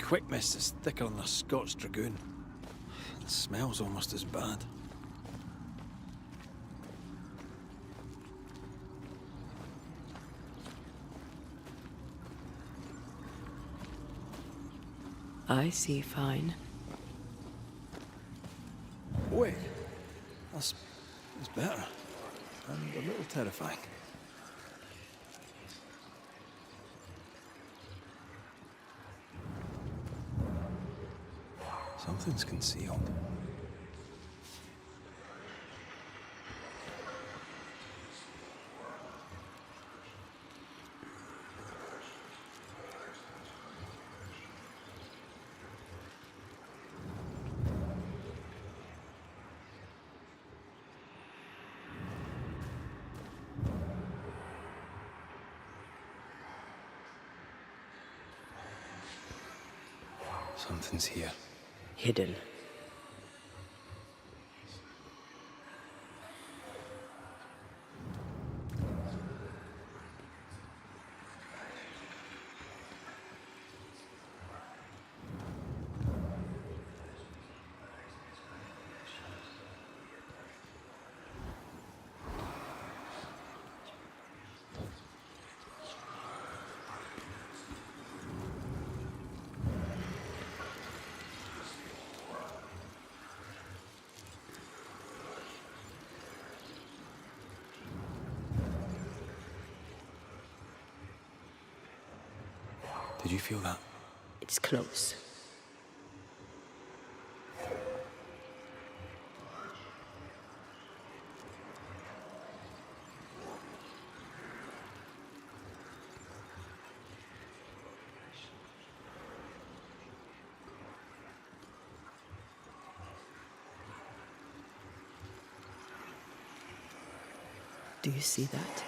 quick mist is thicker than a Scots dragoon. It smells almost as bad. I see fine. Wait, that's better, and a little terrifying. Something's concealed. Something's here. Hidden. Did you feel that? It's close. Do you see that?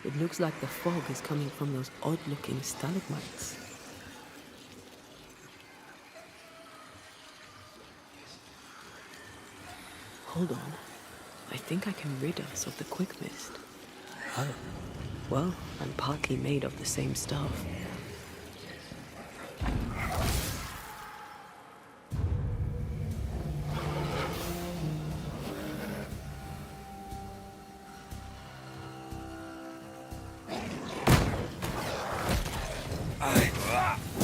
It looks like the fog is coming from those odd-looking stalagmites. Hold on. I think I can rid us of the quick mist. How? Well, I'm partly made of the same stuff.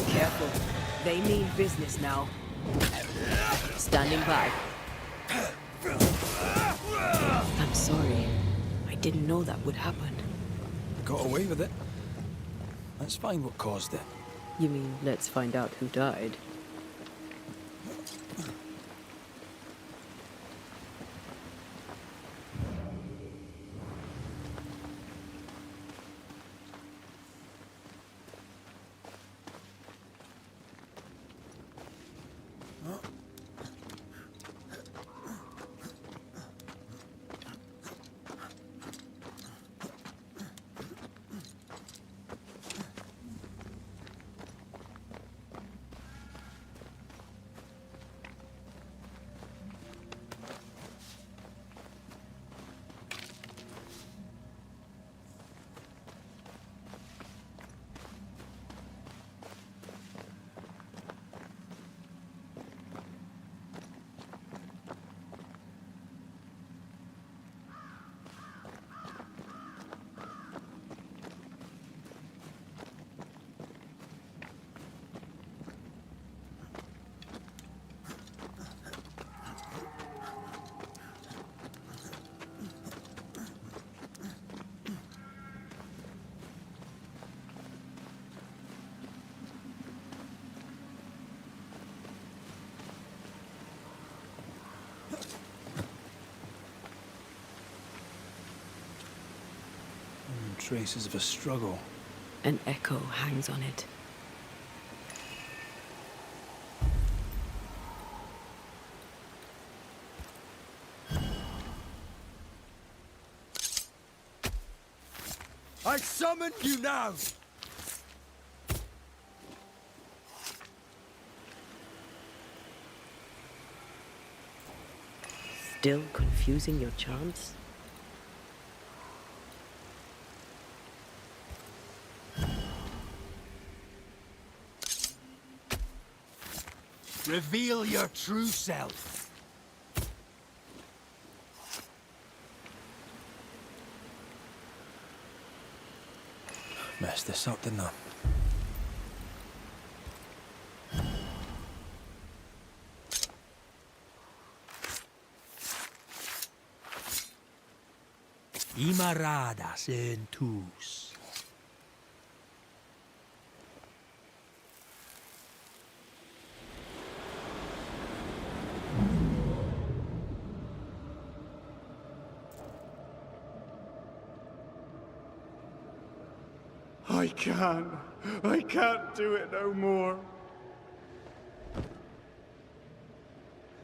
Careful. They mean business now. Standing by. I'm sorry. I didn't know that would happen. Got away with it. Let's find what caused it. You mean, let's find out who died? Traces of a struggle. An echo hangs on it. I summon you now! Still confusing your charms? Reveal your true self. Messed this up, didn't I? Imarada sentus. I can't do it no more.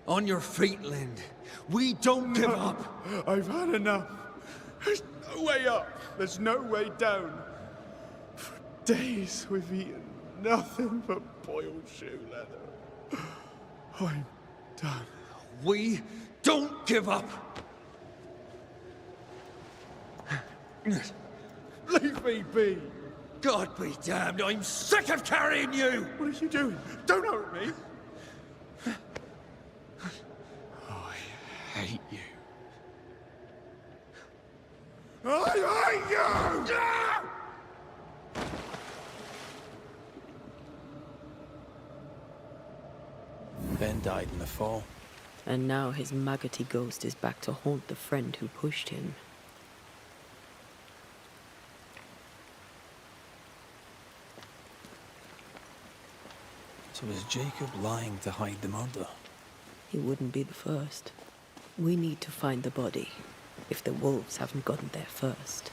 On your feet, Lind. We don't give up. I've had enough. There's no way up. There's no way down. For days we've eaten nothing but boiled shoe leather. I'm done. We don't give up. Leave me be. God be damned, I'm sick of carrying you! What are you doing? Don't hurt me. I hate you. I hate you! Ben died in the fall. And now his maggoty ghost is back to haunt the friend who pushed him. So is Jacob lying to hide the murder? He wouldn't be the first. We need to find the body, if the wolves haven't gotten there first.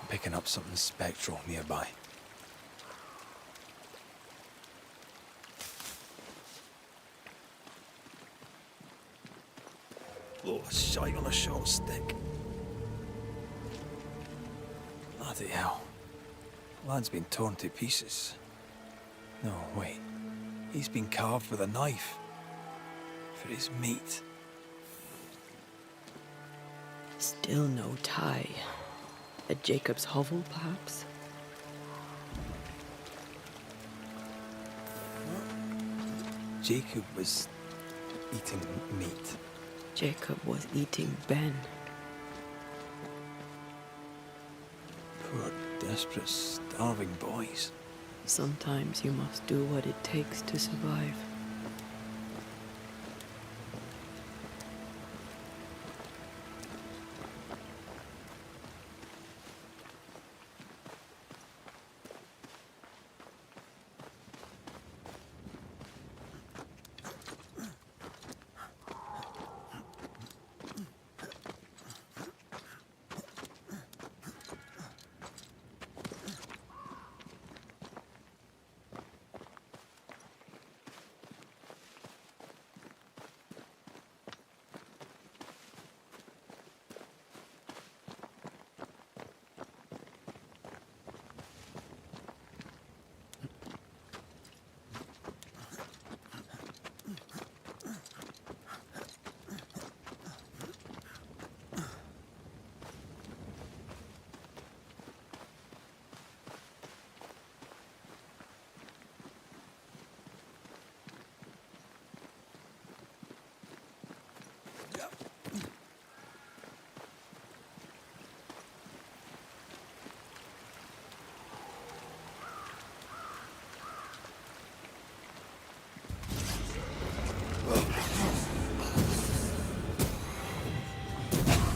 Picking up something spectral nearby. Oh, a shite on a short stick. Bloody hell. Lad's been torn to pieces. No, wait. He's been carved with a knife. For his meat. Still no tie. At Jacob's hovel, perhaps? Jacob was eating meat. Jacob was eating Ben. Poor, desperate, starving boys. Sometimes you must do what it takes to survive.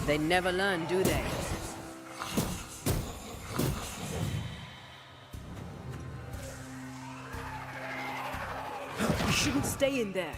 They never learn, do they? You shouldn't stay in there.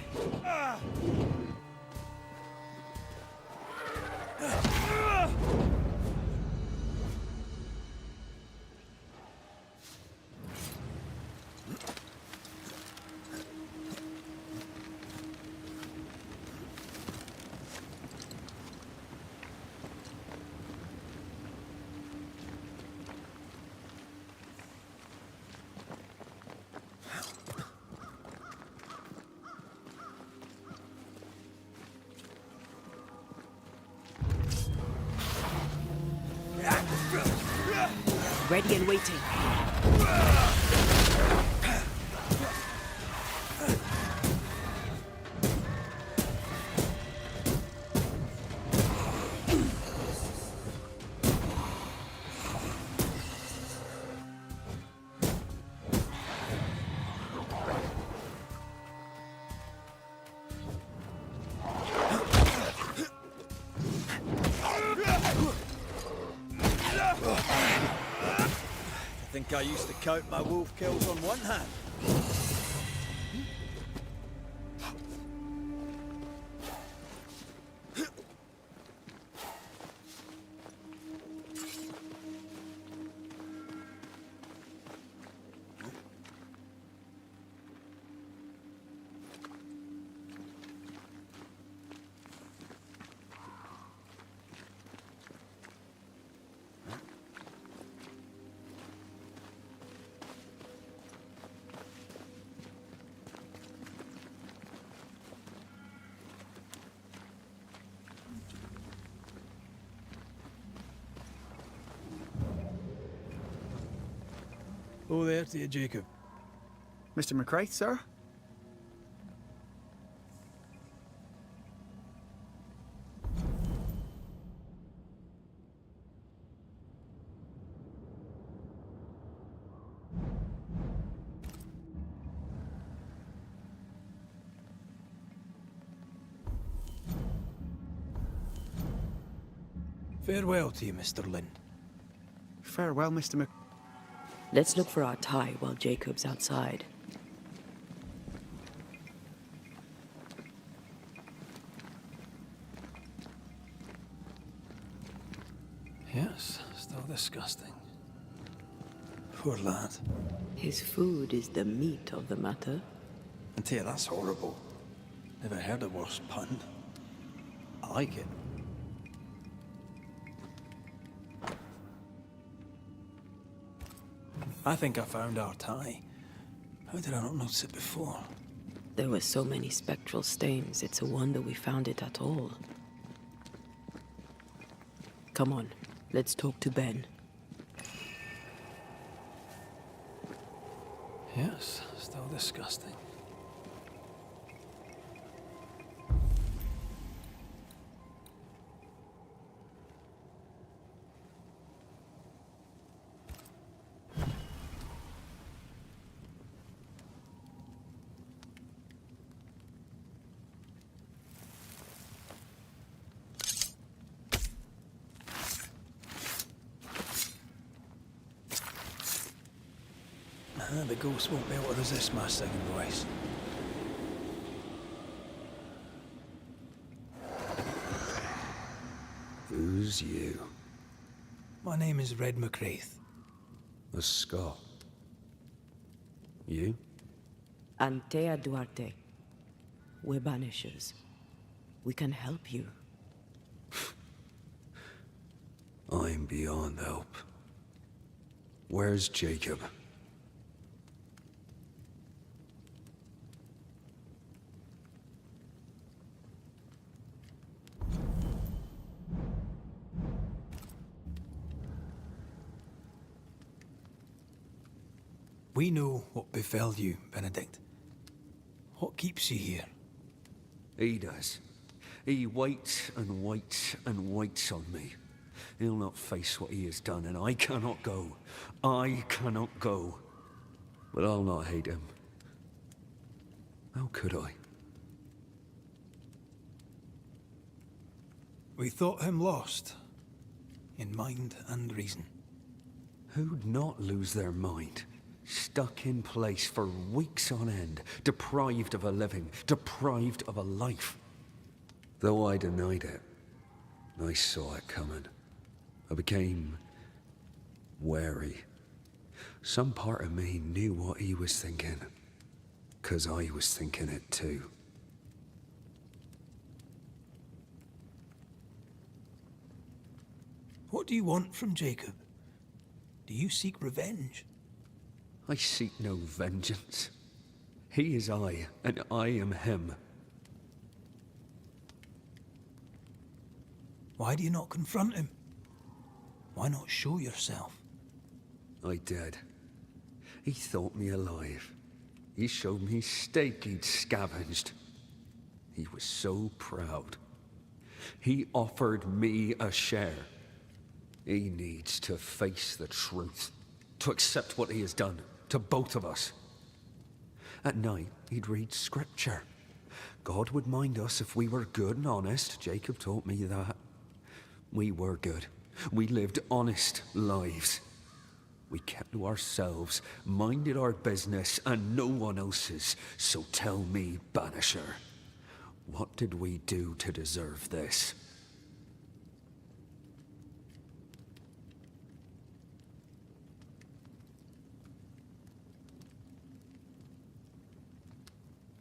Ready and waiting. I think I used to count my wolf kills on one hand. Oh, there to you, Jacob. Mr. McCraith, sir? Farewell to you, Mr. Lind. Farewell, Mr. Mc... Let's look for our tie while Jacob's outside. Yes, still disgusting. Poor lad. His food is the meat of the matter. And tell you, that's horrible. Never heard a worse pun. I like it. I think I found our tie. How did I not notice it before? There were so many spectral stains, it's a wonder we found it at all. Come on, let's talk to Ben. Yes, still disgusting. The ghost won't be able to resist my singing voice. Who's you? My name is Red McCraith. A Scot. You? Antea Duarte. We're Banishers. We can help you. I'm beyond help. Where's Jacob? We know what befell you, Benedict. What keeps you here? He does. He waits and waits and waits on me. He'll not face what he has done, and I cannot go. I cannot go. But I'll not hate him. How could I? We thought him lost, in mind and reason. Who'd not lose their mind? Stuck in place for weeks on end, deprived of a living, deprived of a life. Though I denied it, I saw it coming. I became wary. Some part of me knew what he was thinking, 'cause I was thinking it too. What do you want from Jacob? Do you seek revenge? I seek no vengeance. He is I, and I am him. Why do you not confront him? Why not show yourself? I did. He thought me alive. He showed me steak he'd scavenged. He was so proud. He offered me a share. He needs to face the truth, to accept what he has done to both of us. At night, he'd read scripture. God would mind us if we were good and honest. Jacob taught me that. We were good. We lived honest lives. We kept to ourselves, minded our business and no one else's. So tell me, Banisher, what did we do to deserve this?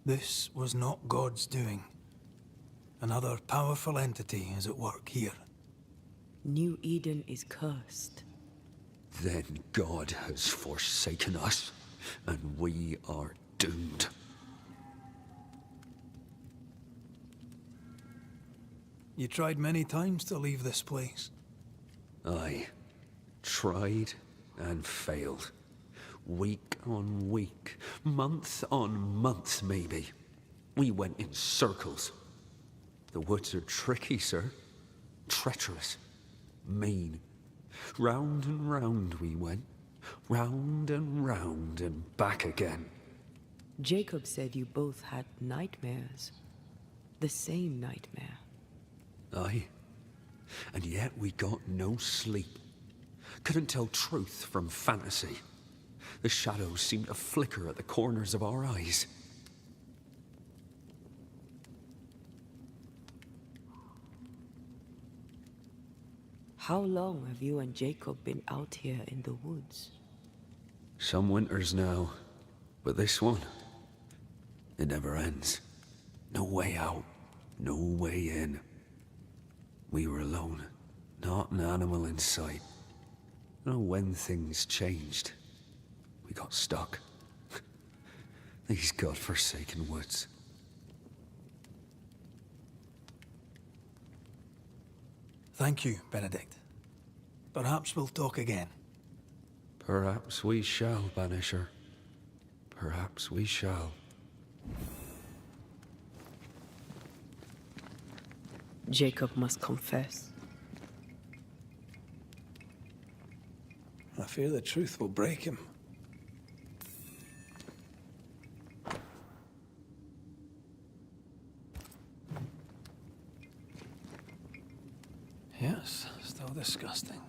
This was not God's doing. Another powerful entity is at work here. New Eden is cursed. Then God has forsaken us, and we are doomed. You tried many times to leave this place. I tried and failed. Week on week, month on month, maybe. We went in circles. The woods are tricky, sir. Treacherous. Mean. Round and round we went. Round and back again. Jacob said you both had nightmares. The same nightmare. Aye. And yet we got no sleep. Couldn't tell truth from fantasy. The shadows seemed to flicker at the corners of our eyes. How long have you and Jacob been out here in the woods? Some winters now, but this one, it never ends. No way out, no way in. We were alone, not an animal in sight. I don't know when things changed. We got stuck. These godforsaken woods. Thank you, Benedict. Perhaps we'll talk again. Perhaps we shall, Banisher. Perhaps we shall. Jacob must confess. I fear the truth will break him. Yes, still disgusting.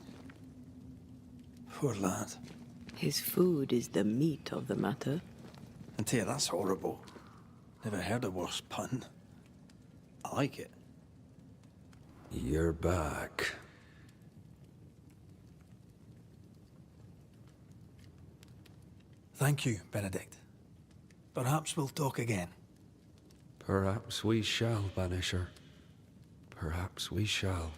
Poor lad. His food is the meat of the matter. And tell you, that's horrible. Never heard a worse pun. I like it. You're back. Thank you, Benedict. Perhaps we'll talk again. Perhaps we shall, Banisher. Perhaps we shall.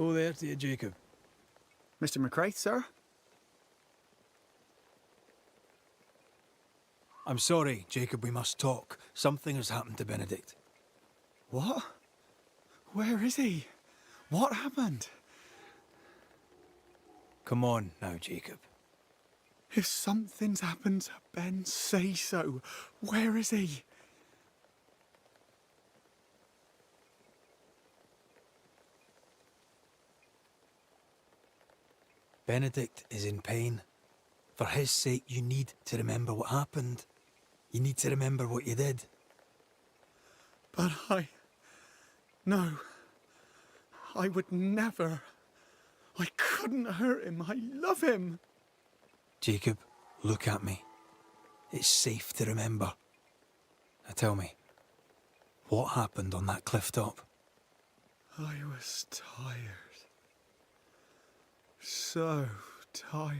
Oh, there to you, Jacob. Mr. McCraith, sir? I'm sorry, Jacob, we must talk. Something has happened to Benedict. What? Where is he? What happened? Come on now, Jacob. If something's happened to Ben, say so. Where is he? Benedict is in pain. For his sake, you need to remember what happened. You need to remember what you did. But No. I would never. I couldn't hurt him. I love him. Jacob, look at me. It's safe to remember. Now tell me, what happened on that cliff top? I was tired. So tired.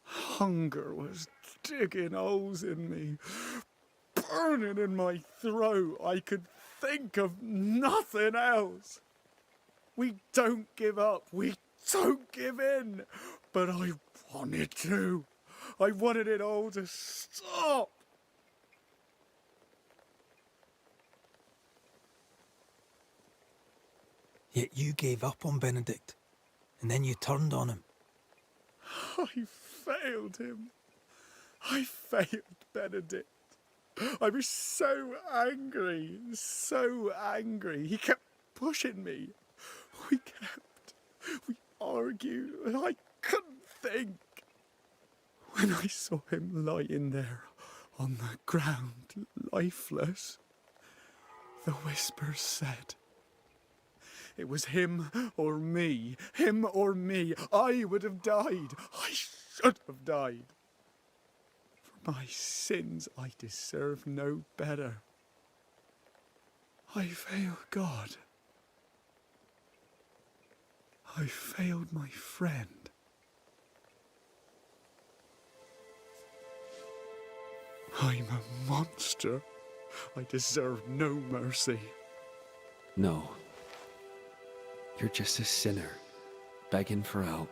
Hunger was digging holes in me, burning in my throat. I could think of nothing else. We don't give up. We don't give in. But I wanted to. I wanted it all to stop. Yet you gave up on Benedict, and then you turned on him. I failed him. I failed Benedict. I was so angry, so angry. He kept pushing me. We argued, and I couldn't think. When I saw him lying there on the ground, lifeless, the whispers said, it was him or me, him or me. I would have died. I should have died. For my sins, I deserve no better. I failed God. I failed my friend. I'm a monster. I deserve no mercy. No. You're just a sinner, begging for help.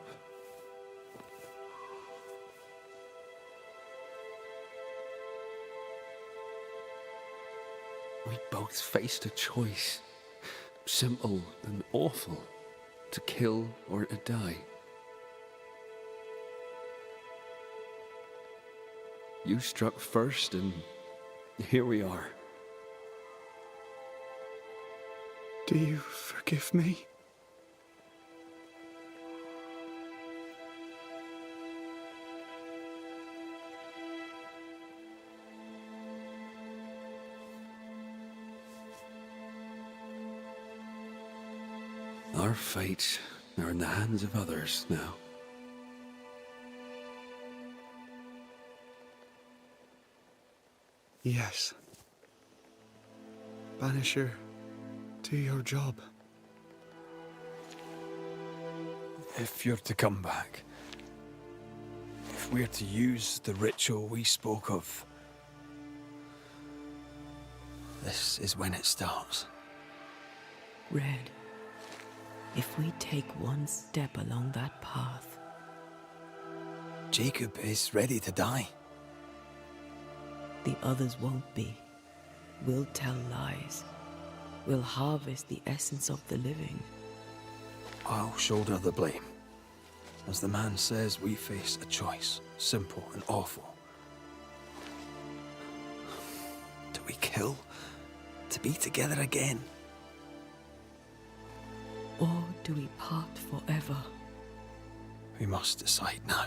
We both faced a choice, simple and awful, to kill or to die. You struck first, and here we are. Do you forgive me? Our fates are in the hands of others now. Yes. Banisher, do your job. If you're to come back, if we're to use the ritual we spoke of, this is when it starts. Red, if we take one step along that path, Jacob is ready to die. the others won't be. We'll tell lies. We'll harvest the essence of the living. I'll shoulder the blame. As the man says, we face a choice, simple and awful. Do we kill to be together again? Or do we part forever? We must decide now.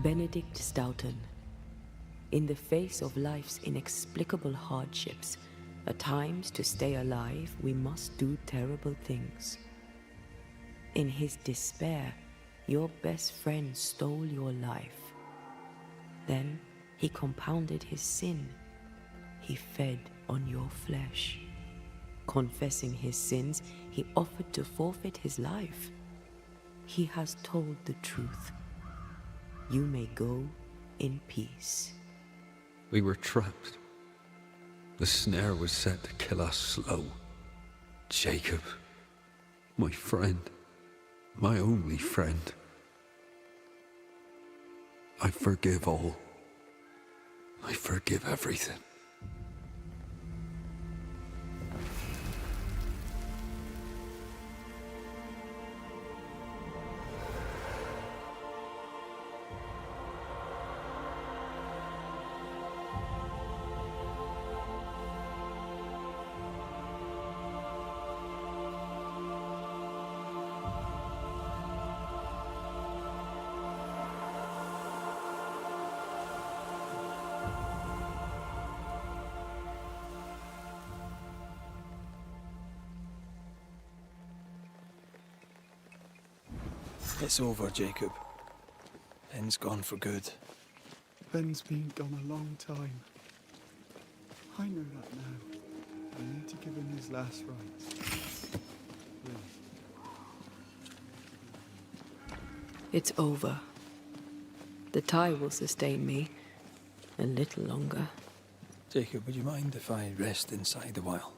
Benedict Stoughton. In the face of life's inexplicable hardships, at times to stay alive, we must do terrible things. In his despair, your best friend stole your life. Then he compounded his sin. He fed on your flesh. Confessing his sins, he offered to forfeit his life. He has told the truth. You may go in peace. We were trapped. The snare was set to kill us slow. Jacob, my friend, my only friend. I forgive all. I forgive everything. It's over, Jacob. Ben's gone for good. Ben's been gone a long time. I know that now. I need to give him his last rites. Really. It's over. The tie will sustain me a little longer. Jacob, would you mind if I rest inside a while?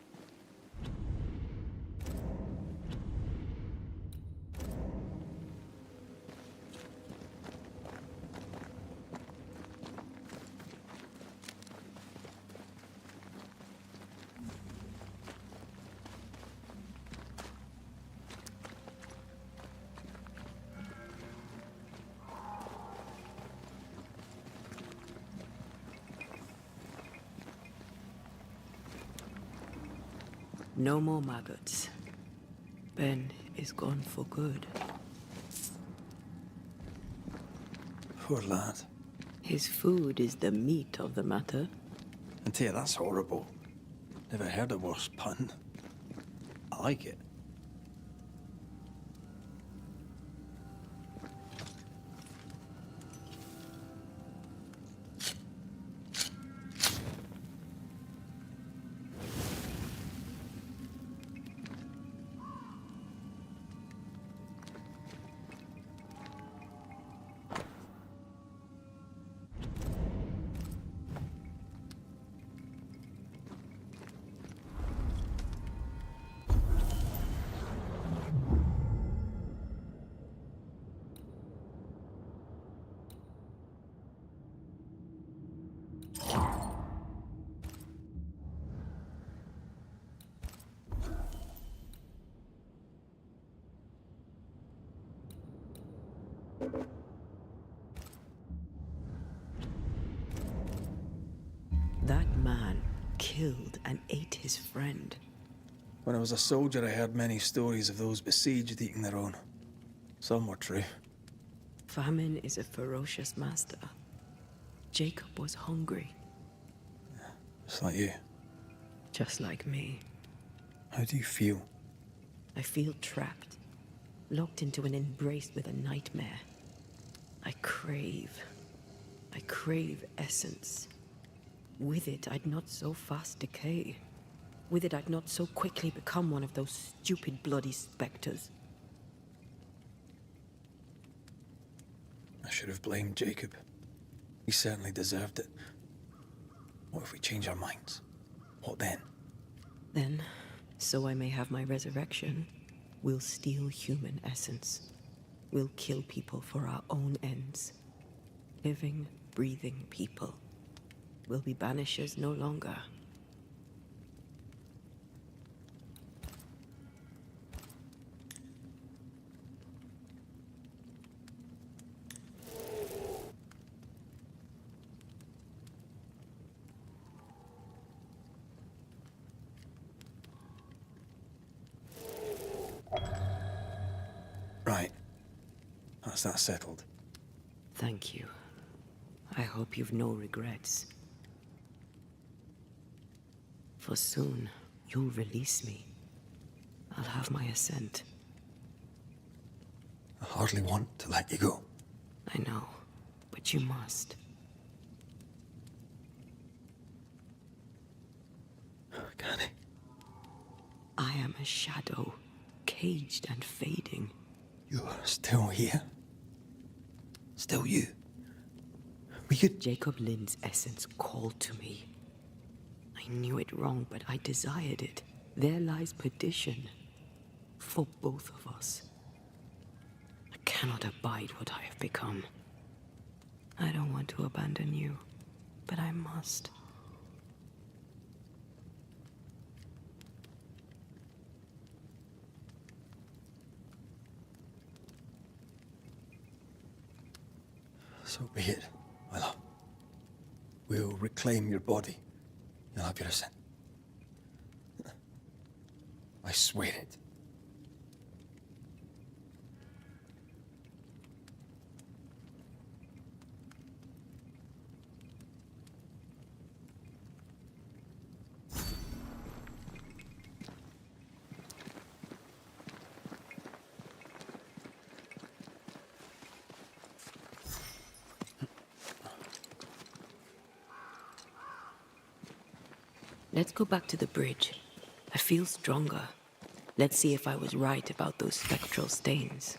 No more maggots. Ben is gone for good. Poor lad. His food is the meat of the matter. And dear, that's horrible. Never heard a worse pun. I like it. That man killed and ate his friend. When I was a soldier, I heard many stories of those besieged eating their own. Some were true. Famine is a ferocious master. Jacob was hungry. Just like you. Just like me. How do you feel? I feel trapped, locked into an embrace with a nightmare. I crave essence. With it, I'd not so fast decay. With it, I'd not so quickly become one of those stupid bloody specters. I should have blamed Jacob. He certainly deserved it. What if we change our minds? What then? Then, so I may have my resurrection, we'll steal human essence. We'll kill people for our own ends. Living, breathing people. We'll be banishers no longer. Right. That's that settled. Thank you. I hope you've no regrets. For soon, you'll release me. I'll have my assent. I hardly want to let you go. I know, but you must. Can I? I am a shadow, caged and fading. You're still here? Still you? We could... Jacob Lind's essence called to me. I knew it wrong, but I desired it. There lies perdition. For both of us. I cannot abide what I have become. I don't want to abandon you, but I must. So be it, my love. We'll reclaim your body. You'll have your assent. I swear it. Let's go back to the bridge. I feel stronger. Let's see if I was right about those spectral stains.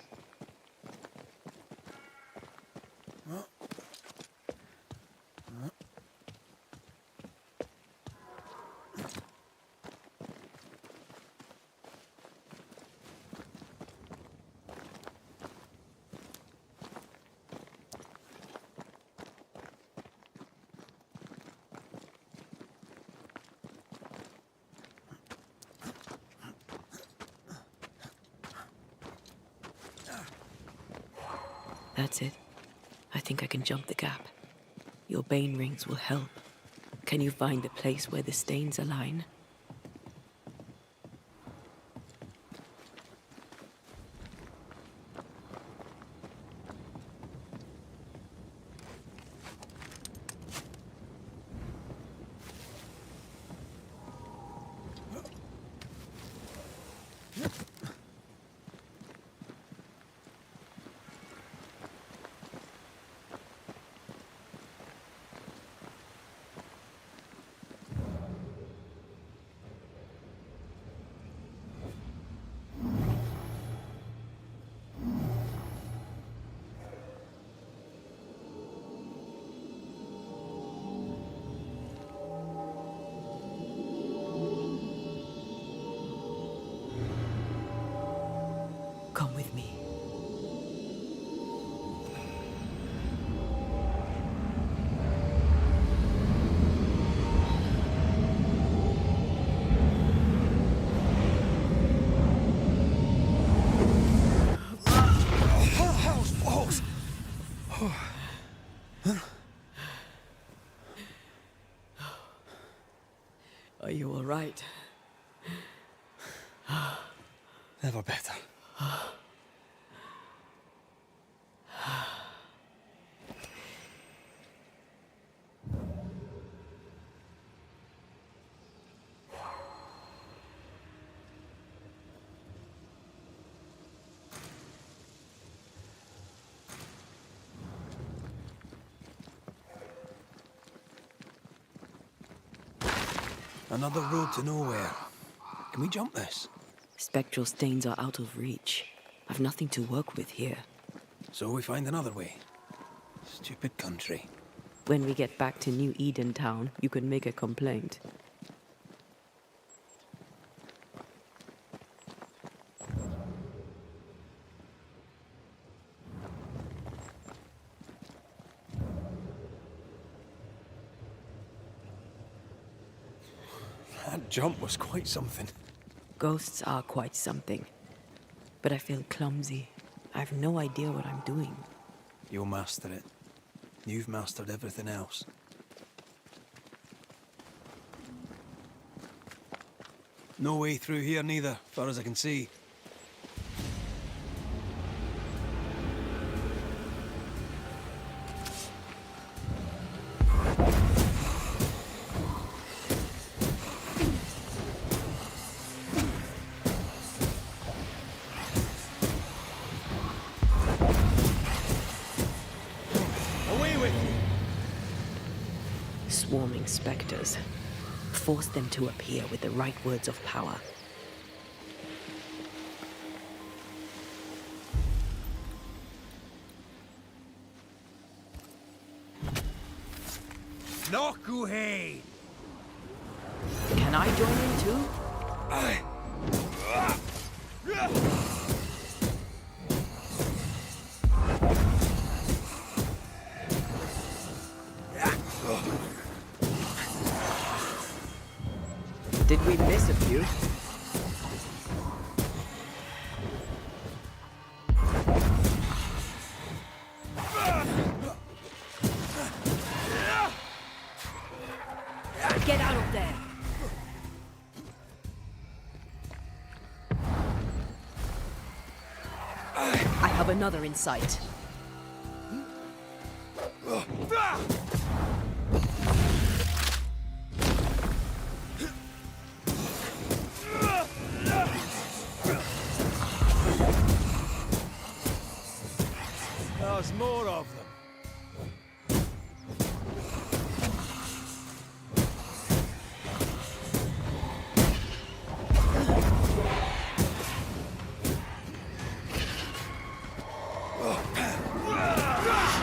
That's it. I think I can jump the gap. Your bane rings will help. Can you find the place where the stains align? Come with me. Are you all right? Never better. Another road to nowhere. Can we jump this? Spectral stains are out of reach. I've nothing to work with here. So we find another way. Stupid country. When we get back to New Eden Town, you can make a complaint. That jump was quite something. Ghosts are quite something. But I feel clumsy. I have no idea what I'm doing. You'll master it. You've mastered everything else. No way through here neither, far as I can see. Swarming specters. Force them to appear with the right words of power. Nokuhei! Can I join in too? Did we miss a few? Get out of there! I have another in sight. There's more of them.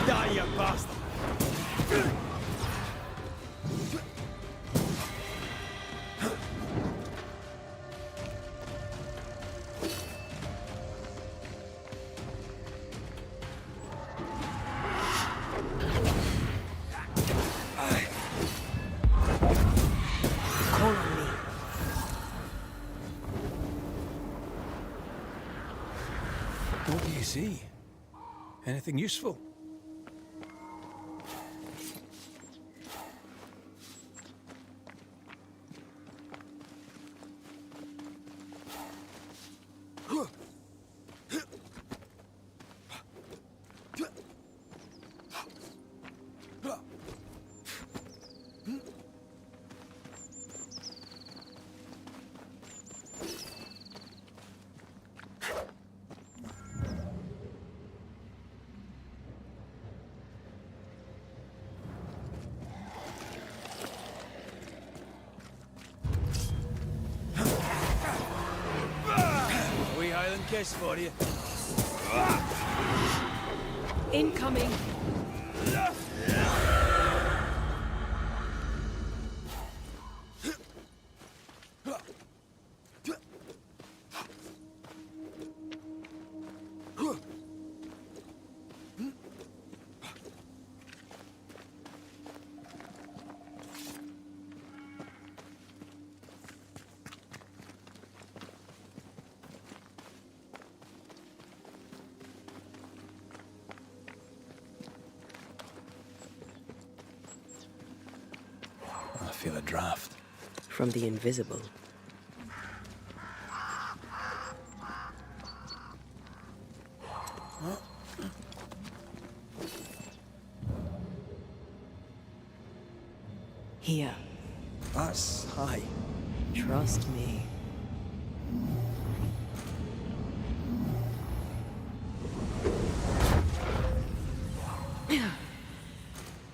Die, you bastard! Call on me. What do you see? Anything useful? Kiss for you. Incoming. I feel a draft. From the invisible. Here. That's high. Trust me.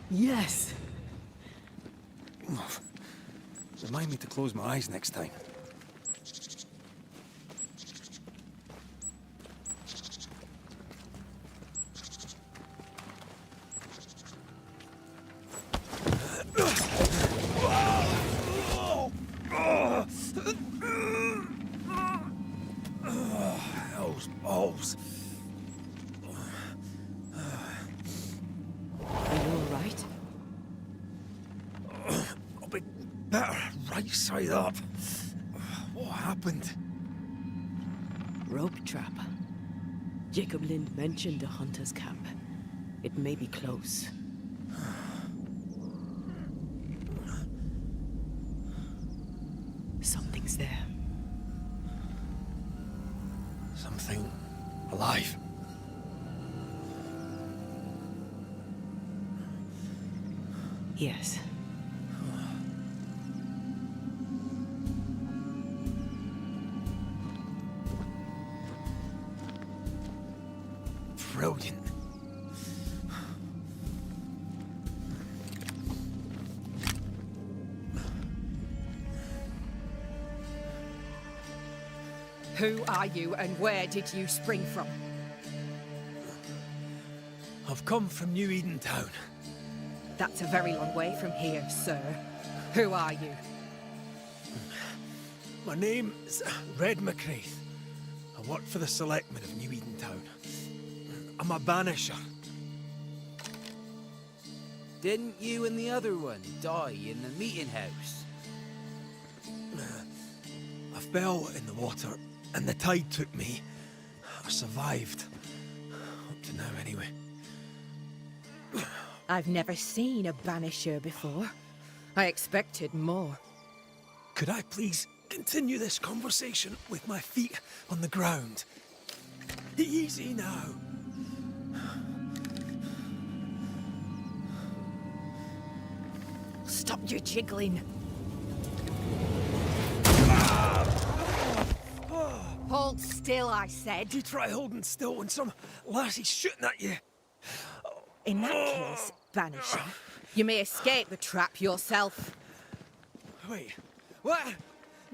Yes. Remind me to close my eyes next time. Those balls. Are you all right? I'll be better right side up. What happened? Rope trap. Jacob Lind mentioned the hunter's camp. It may be close. Something's there. Something alive. Yes. Brilliant. Who are you and where did you spring from? I've come from New Eden Town. That's a very long way from here, sir. Who are you? My name is Red McCraith. I work for the selectmen of New Eden Town. I'm a banisher. Didn't you and the other one die in the meeting house? I fell in the water and the tide took me. I survived. Up to now, anyway. I've never seen a banisher before. I expected more. Could I please continue this conversation with my feet on the ground? Easy now. Stop your jiggling. Hold still, I said. You try holding still when some lassie's shooting at you. In that case, banisher, you may escape the trap yourself. Wait, what?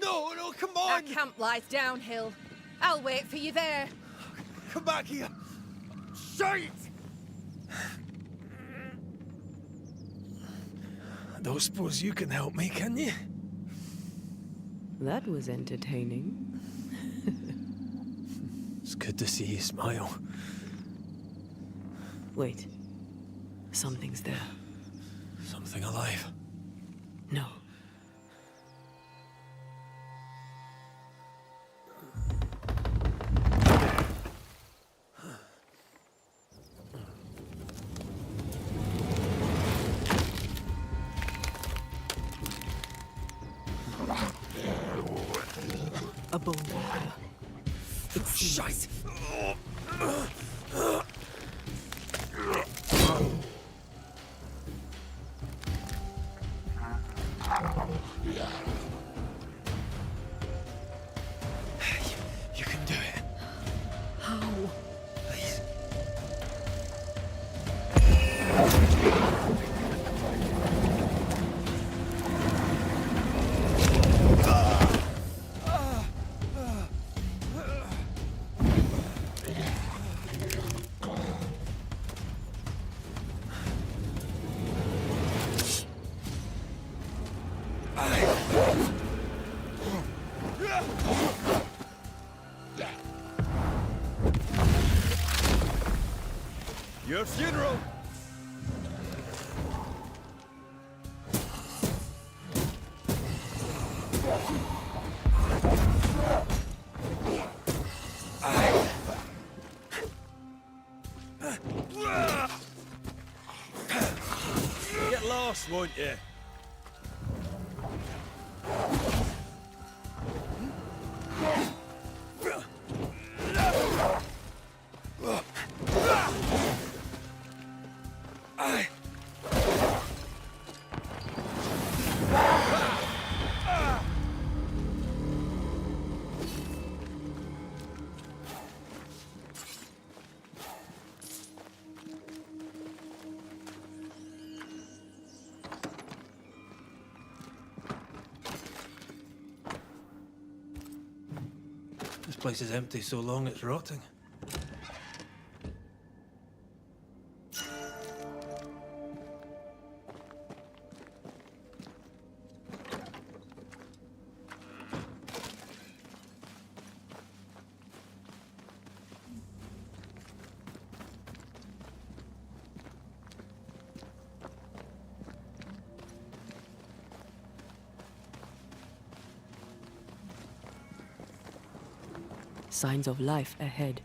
No, no, come Our on! camp lies downhill. I'll wait for you there. Come back here! Shite! I don't suppose you can help me, can you? That was entertaining. It's good to see you smile. Wait. Something's there. Something alive. No. bone walker. It seems. You can do it. How? Please. Your funeral! Get lost, won't you? This place is empty so long it's rotting. Signs of life ahead.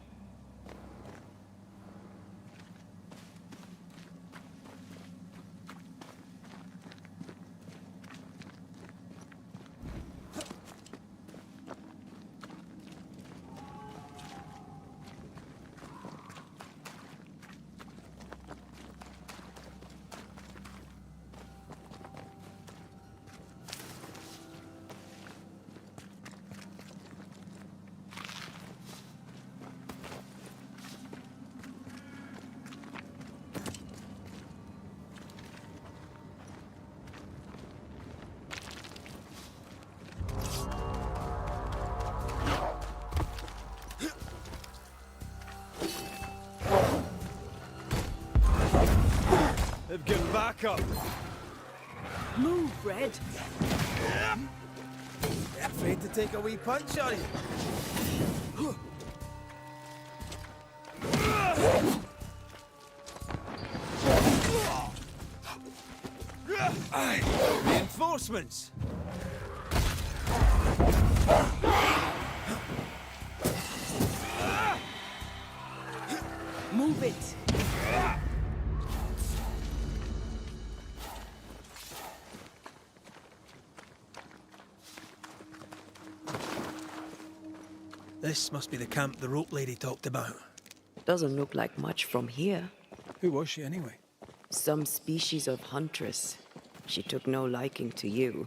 They've given back up. Move, Red. Afraid to take a wee punch on you? Reinforcements! Move it. This must be the camp the rope lady talked about. Doesn't look like much from here. Who was she anyway? Some species of huntress. She took no liking to you.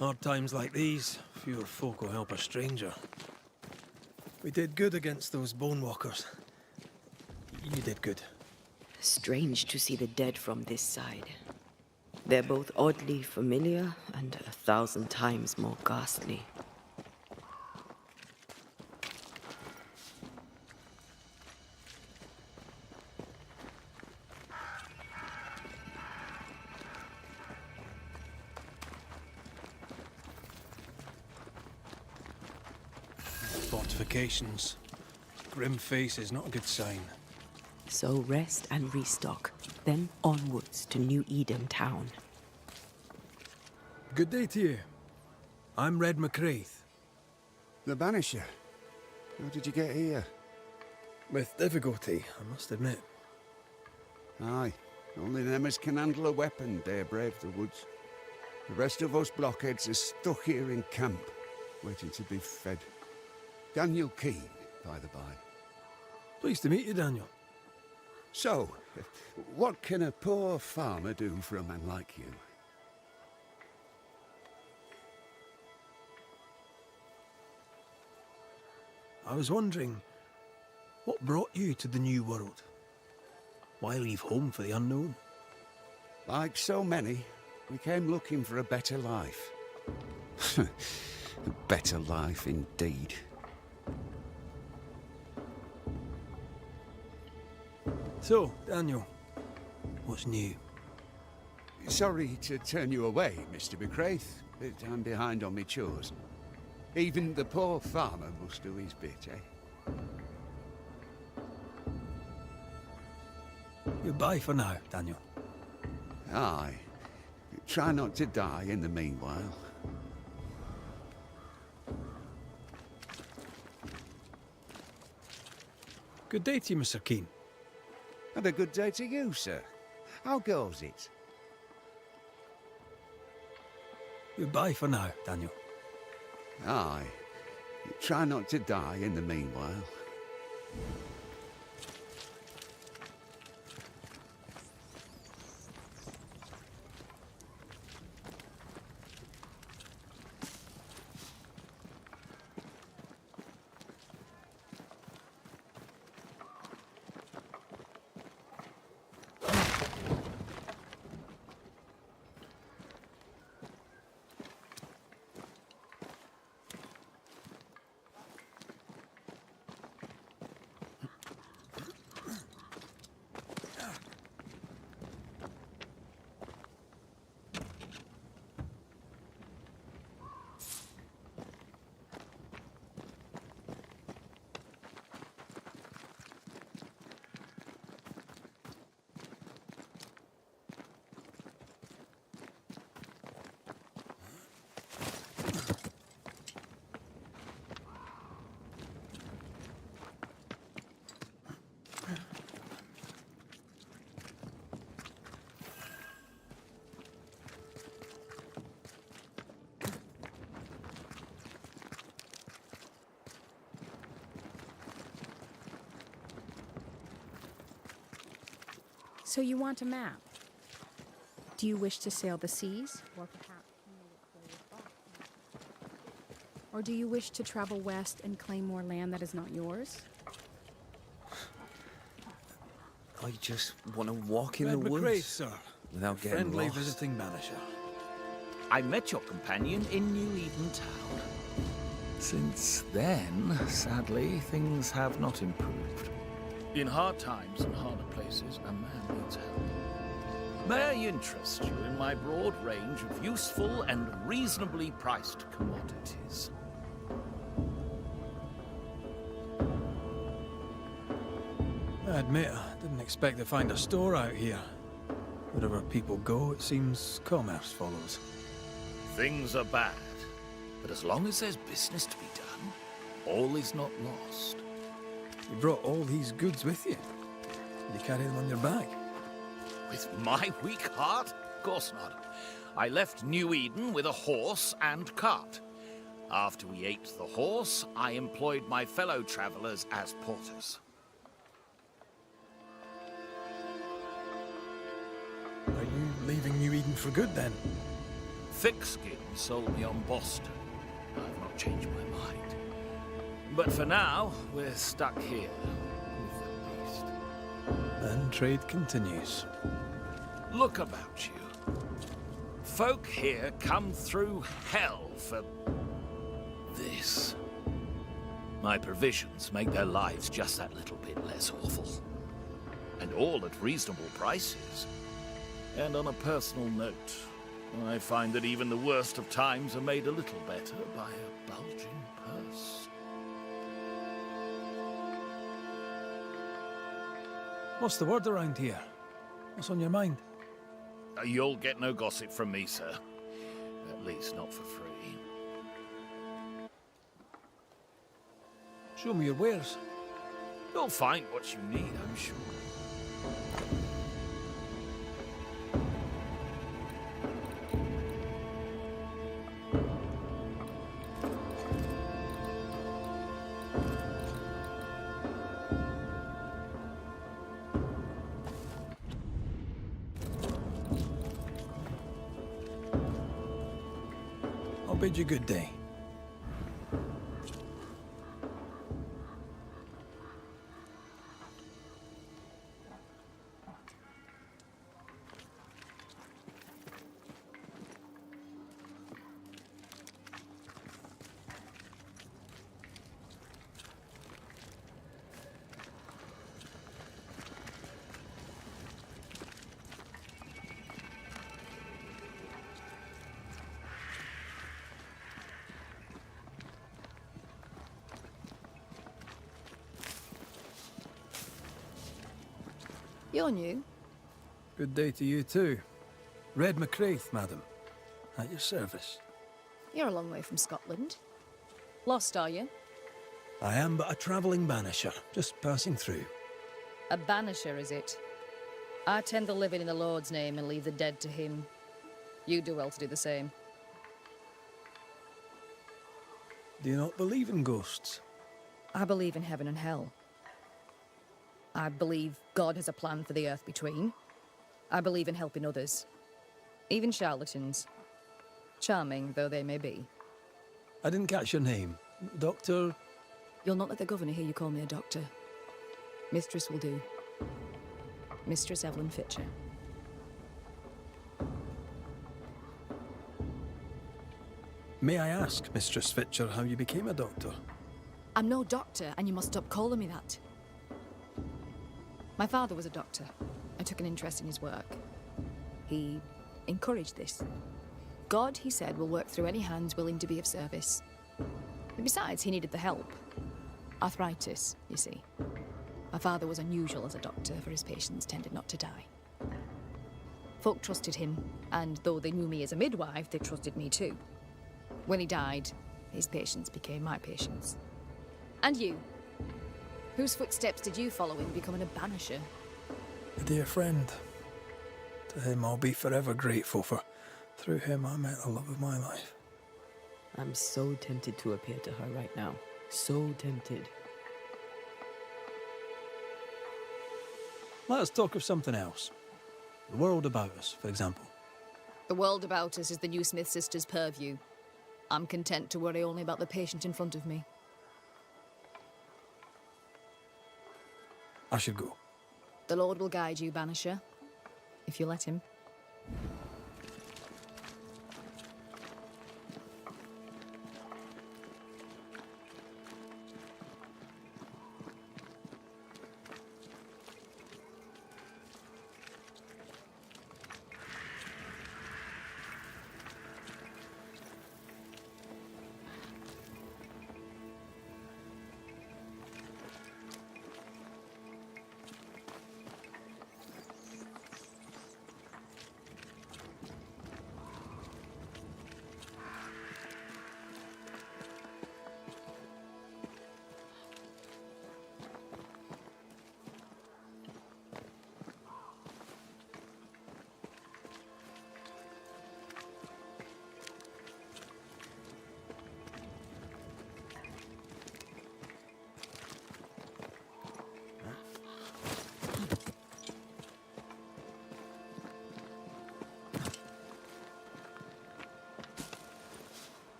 Hard times like these, fewer folk will help a stranger. We did good against those bone walkers. You did good. Strange to see the dead from this side. They're both oddly familiar and 1,000 times more ghastly. Fortifications. Grim face is not a good sign. So rest and restock, then onwards to New Eden town. Good day to you. I'm Red McCraith. The Banisher. How did you get here? With difficulty, I must admit. Aye. Only them as can handle a weapon dare brave the woods. The rest of us blockheads are stuck here in camp, waiting to be fed. Daniel Keane, by the by. Pleased to meet you, Daniel. So, what can a poor farmer do for a man like you? I was wondering, what brought you to the New World? Why leave home for the unknown? Like so many, we came looking for a better life. A better life indeed. So, Daniel, what's new? Sorry to turn you away, Mr. McCraith, but I'm behind on my chores. Even the poor farmer must do his bit, eh? Goodbye for now, Daniel. Aye. Try not to die in the meanwhile. Good day to you, Mr. Keane. And a good day to you, sir. How goes it? Goodbye for now, Daniel. Aye. Try not to die in the meanwhile. So you want a map? Do you wish to sail the seas, or perhaps or do you wish to travel west and claim more land that is not yours? I just want to walk in Red the McRae, woods sir. without getting Friendly lost. visiting banisher. I met your companion in New Eden Town. Since then, sadly, things have not improved. In hard times and harder places, a man needs help. May I interest you in my broad range of useful and reasonably priced commodities? I admit, I didn't expect to find a store out here. Wherever people go, it seems commerce follows. Things are bad, but as long as there's business to be done, all is not lost. You brought all these goods with you. You carry them on your back. With my weak heart? Of course not. I left New Eden with a horse and cart. After we ate the horse, I employed my fellow travelers as porters. Are you leaving New Eden for good, then? Thickskin sold me on Boston. I've not changed my mind. But for now, we're stuck here with the beast. And trade continues. Look about you. Folk here come through hell for this. My provisions make their lives just that little bit less awful. And all at reasonable prices. And on a personal note, I find that even the worst of times are made a little better by a bulging purse. What's the word around here? What's on your mind? You'll get no gossip from me, sir. At least not for free. Show me your wares. You'll find what you need, I'm sure. bid you good day. You're new. Good day to you too. Red McCraith, madam. At your service. You're a long way from Scotland. Lost, are you? I am but a travelling banisher, just passing through. A banisher, is it? I tend the living in the Lord's name and leave the dead to him. You do well to do the same. Do you not believe in ghosts? I believe in heaven and hell. I believe God has a plan for the earth between. I believe in helping others. Even charlatans. Charming though they may be. I didn't catch your name. Doctor? You'll not let the governor hear you call me a doctor. Mistress will do. Mistress Evelyn Fitcher. May I ask, Mistress Fitcher, how you became a doctor? I'm no doctor, and you must stop calling me that. My father was a doctor. I took an interest in his work. He encouraged this. God, he said, will work through any hands willing to be of service. But besides, he needed the help. Arthritis, you see. My father was unusual as a doctor, for his patients tended not to die. Folk trusted him, and though they knew me as a midwife, they trusted me too. When he died, his patients became my patients. And you? Whose footsteps did you follow in becoming a banisher? A dear friend. To him I'll be forever grateful, for through him I met the love of my life. I'm so tempted to appear to her right now. So tempted. Let us talk of something else. The world about us, for example. The world about us is the new Smith sisters' purview. I'm content to worry only about the patient in front of me. I should go. The Lord will guide you, Banisher, if you let him.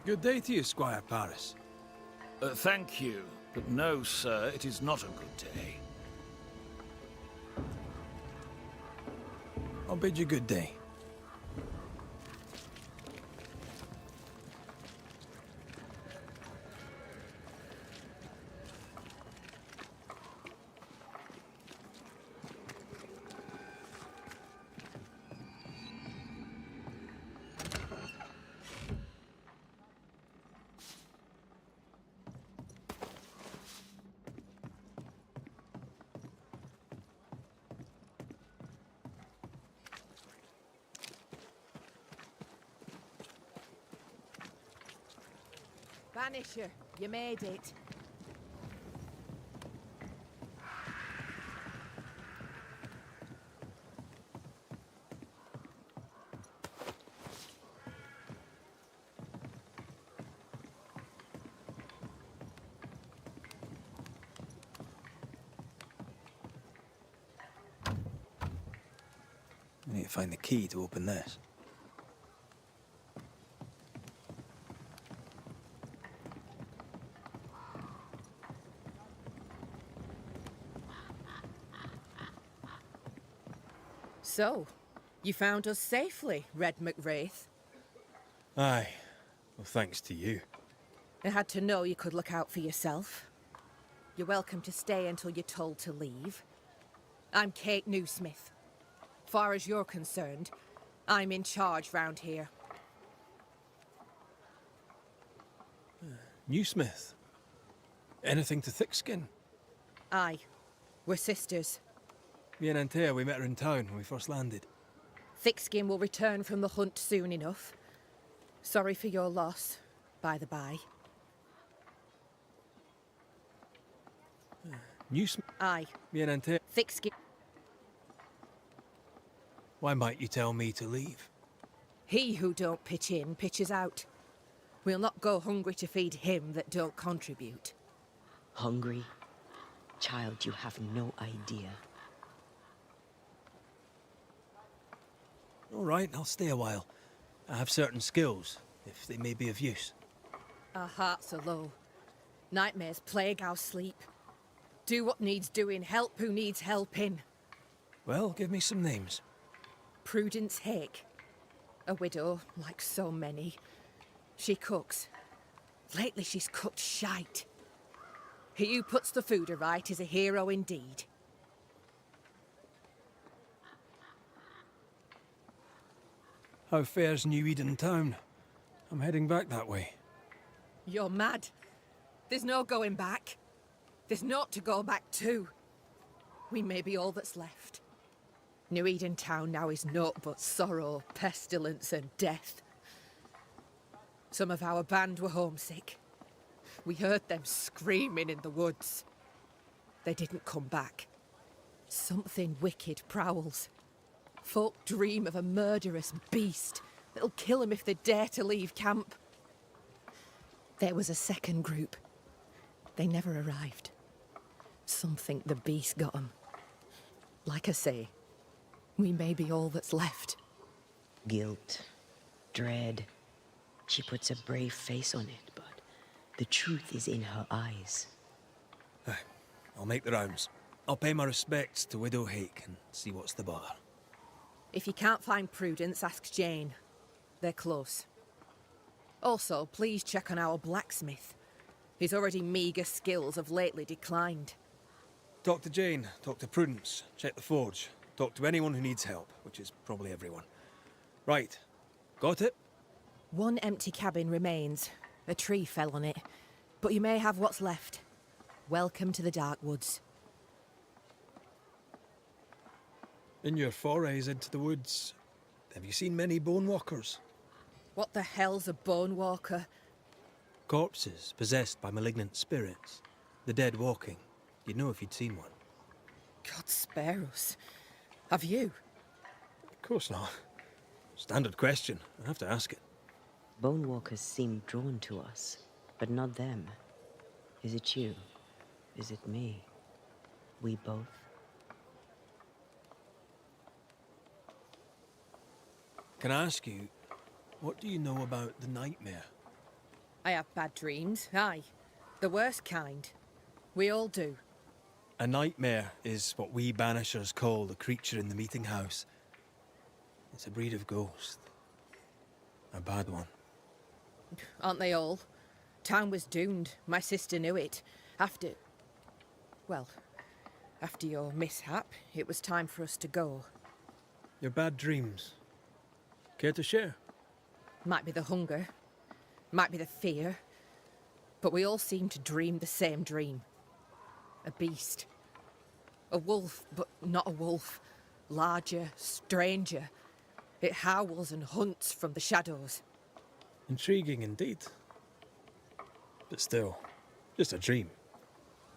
Good day to you, Squire Paris. Thank you, but no, sir, it is not a good day. I'll bid you good day. Banisher, you made it. I need to find the key to open this. So, you found us safely, Red McWraith. Aye. Well, thanks to you. I had to know you could look out for yourself. You're welcome to stay until you're told to leave. I'm Kate Newsmith. Far as you're concerned, I'm in charge round here. Newsmith? Anything to Thickskin? Aye. We're sisters. Me and Antea, we met her in town when we first landed. Thickskin will return from the hunt soon enough. Sorry for your loss, by the by. Newsmith? Aye. Me and Antea. Thickskin. Why might you tell me to leave? He who don't pitch in, pitches out. We'll not go hungry to feed him that don't contribute. Hungry? Child, you have no idea. All right, I'll stay a while. I have certain skills, if they may be of use. Our hearts are low. Nightmares plague our sleep. Do what needs doing, help who needs helping. Well, give me some names. Prudence Hake. A widow, like so many. She cooks. Lately she's cooked shite. He who puts the food aright is a hero indeed. How fares New Eden town? I'm heading back that way. You're mad. There's no going back. There's naught to go back to. We may be all that's left. New Eden town now is naught but sorrow, pestilence and death. Some of our band were homesick. We heard them screaming in the woods. They didn't come back. Something wicked prowls. Folk dream of a murderous beast that'll kill 'em if they dare to leave camp. There was a second group. They never arrived. Some think the beast got 'em. Like I say, we may be all that's left. Guilt, dread. She puts a brave face on it, but the truth is in her eyes. Aye, I'll make the rounds. I'll pay my respects to Widow Hake and see what's the bother. If you can't find Prudence, ask Jane. They're close. Also, please check on our blacksmith. His already meagre skills have lately declined. Talk to Jane, talk to Prudence, check the forge, talk to anyone who needs help, which is probably everyone. Right. Got it? One empty cabin remains. A tree fell on it. But you may have what's left. Welcome to the Dark Woods. In your forays into the woods, have you seen many bone walkers? What the hell's a bone walker? Corpses possessed by malignant spirits. The dead walking. You'd know if you'd seen one. God spare us. Have you? Of course not. Standard question. I have to ask it. Bone walkers seem drawn to us, but not them. Is it you? Is it me? We both? Can I ask you, what do you know about the nightmare? I have bad dreams, aye. The worst kind. We all do. A nightmare is what we Banishers call the creature in the meeting house. It's a breed of ghost. A bad one. Aren't they all? Town was doomed. My sister knew it. After your mishap, it was time for us to go. Your bad dreams. Care to share? Might be the hunger. Might be the fear. But we all seem to dream the same dream. A beast. A wolf, but not a wolf. Larger, stranger. It howls and hunts from the shadows. Intriguing indeed. But still, just a dream.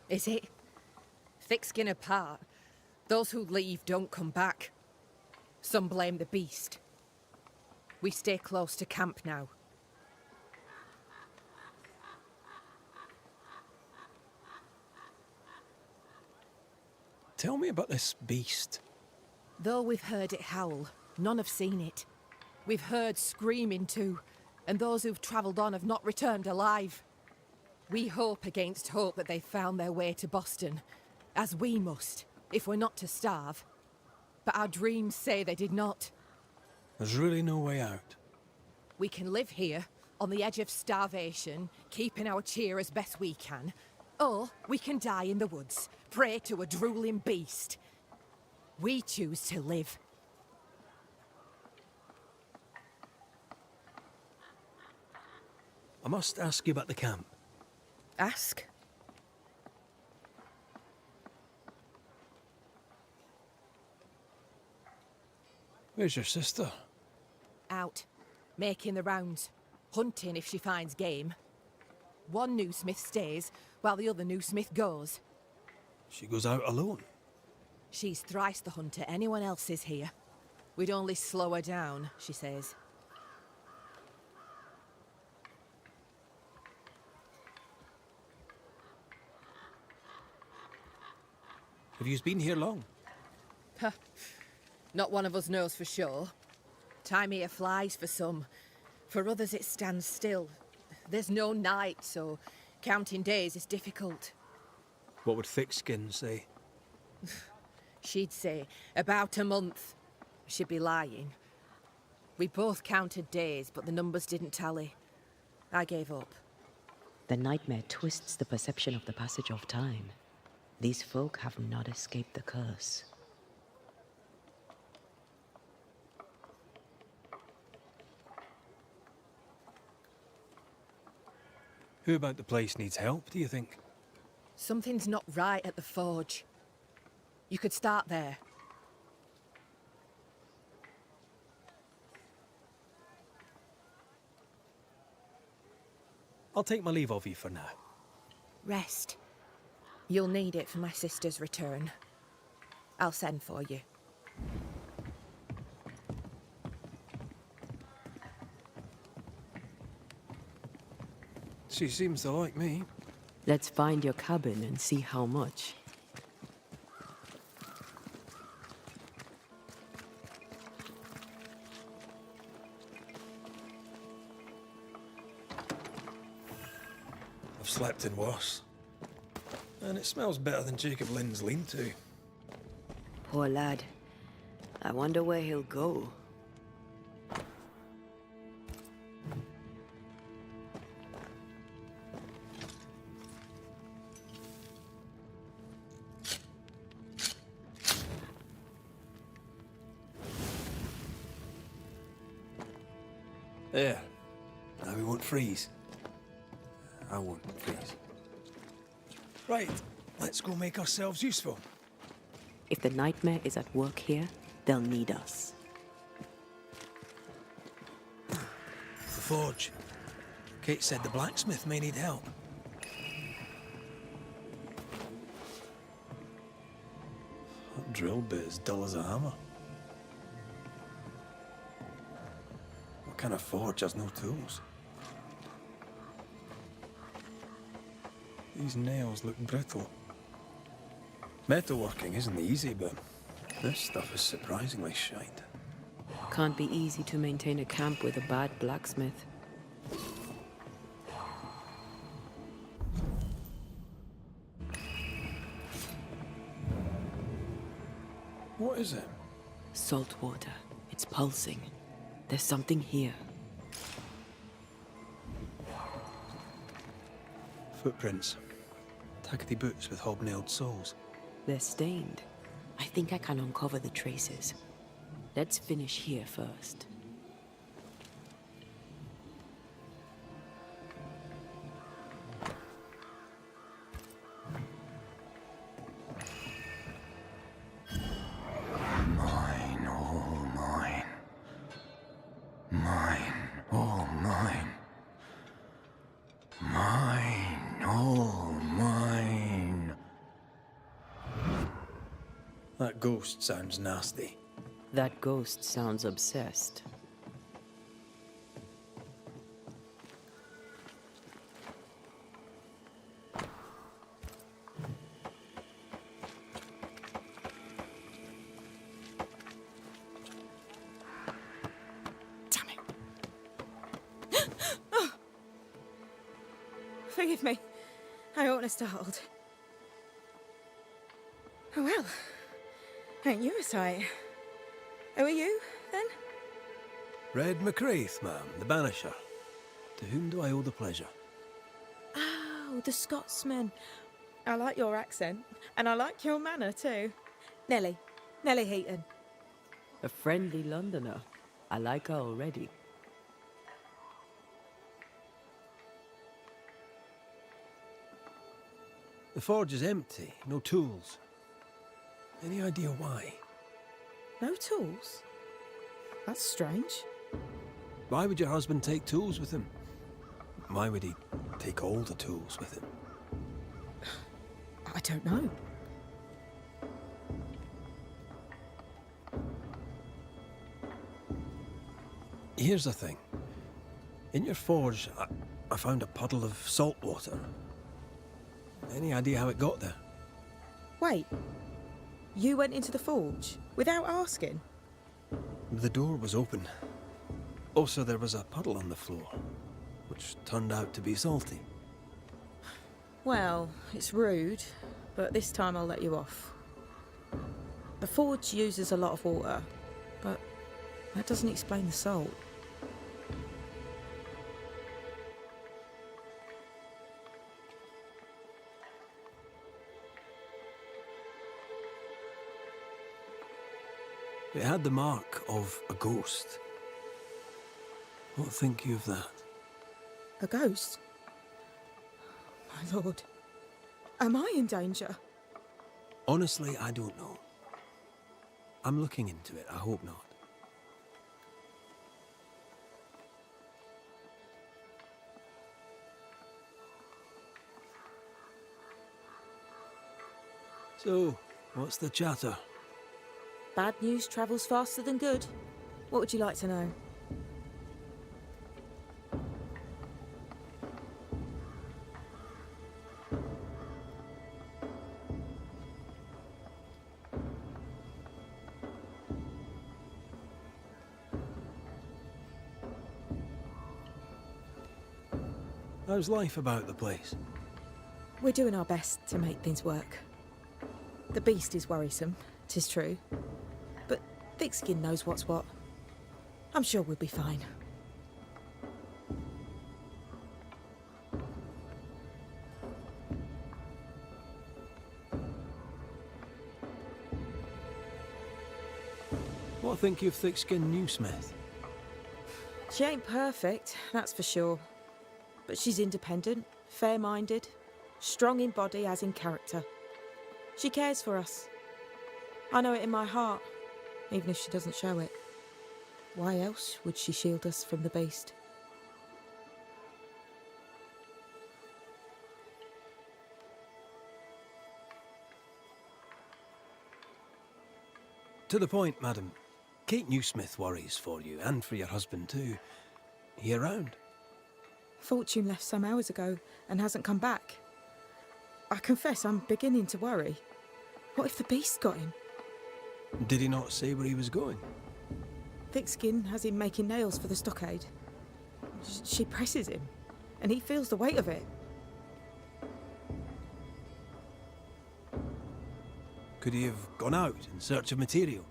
Is it? Thick skin apart, those who leave don't come back. Some blame the beast. We stay close to camp now. Tell me about this beast. Though we've heard it howl, none have seen it. We've heard screaming too, and those who've travelled on have not returned alive. We hope against hope that they've found their way to Boston, as we must, if we're not to starve. But our dreams say they did not. There's really no way out. We can live here, on the edge of starvation, keeping our cheer as best we can. Or we can die in the woods, prey to a drooling beast. We choose to live. I must ask you about the camp. Ask? Where's your sister? Out, making the rounds, hunting if she finds game. One new smith stays, while the other new smith goes. She goes out alone. She's thrice the hunter anyone else is here. We'd only slow her down, she says. Have you been here long? Huh. Not one of us knows for sure. Time here flies for some. For others it stands still. There's no night, so counting days is difficult. What would Thickskin say? She'd say about a month. She'd be lying. We both counted days, but the numbers didn't tally. I gave up. The nightmare twists the perception of the passage of time. These folk have not escaped the curse. Who about the place needs help, do you think? Something's not right at the forge. You could start there. I'll take my leave of you for now. Rest. You'll need it for my sister's return. I'll send for you. She seems to like me. Let's find your cabin and see how much. I've slept in worse. And it smells better than Jacob Lynn's lean-to. Poor lad. I wonder where he'll go. There. Now we won't freeze. I won't freeze. Right, let's go make ourselves useful. If the nightmare is at work here, they'll need us. The forge. Kate said the blacksmith may need help. That drill bit is dull as a hammer. What kind of forge has no tools? These nails look brittle. Metalworking isn't easy, but this stuff is surprisingly shite. Can't be easy to maintain a camp with a bad blacksmith. What is it? Salt water. It's pulsing. There's something here. Footprints. Tackety boots with hobnailed soles. They're stained. I think I can uncover the traces. Let's finish here first. Mine, all mine. Mine, all mine. Mine. All mine. That ghost sounds nasty. That ghost sounds obsessed. Forgive me. I oughtn't have startled. Oh well. Ain't you a sight? Who are you, then? Red McCraith, ma'am, the Banisher. To whom do I owe the pleasure? Oh, the Scotsman. I like your accent, and I like your manner too. Nellie. Nellie Heaton. A friendly Londoner. I like her already. The forge is empty, no tools. Any idea why? No tools? That's strange. Why would your husband take tools with him? Why would he take all the tools with him? I don't know. Here's the thing. In your forge, I found a puddle of salt water. Any idea how it got there? Wait. You went into the forge without asking? The door was open. Also, there was a puddle on the floor, which turned out to be salty. Well, it's rude, but this time I'll let you off. The forge uses a lot of water, but that doesn't explain the salt. It had the mark of a ghost. What think you of that? A ghost? My lord. Am I in danger? Honestly, I don't know. I'm looking into it. I hope not. So, what's the chatter? Bad news travels faster than good. What would you like to know? How's life about the place? We're doing our best to make things work. The beast is worrisome, 'tis true. But Thickskin knows what's what. I'm sure we'll be fine. What think you of Thickskin Newsmith? She ain't perfect, that's for sure. But she's independent, fair-minded, strong in body as in character. She cares for us. I know it in my heart, even if she doesn't show it. Why else would she shield us from the beast? To the point, madam. Kate Newsmith worries for you, and for your husband too. He around? Fortune left some hours ago and hasn't come back. I confess I'm beginning to worry. What if the beast got him? Did he not say where he was going? Thickskin has him making nails for the stockade. She presses him, and he feels the weight of it. Could he have gone out in search of material?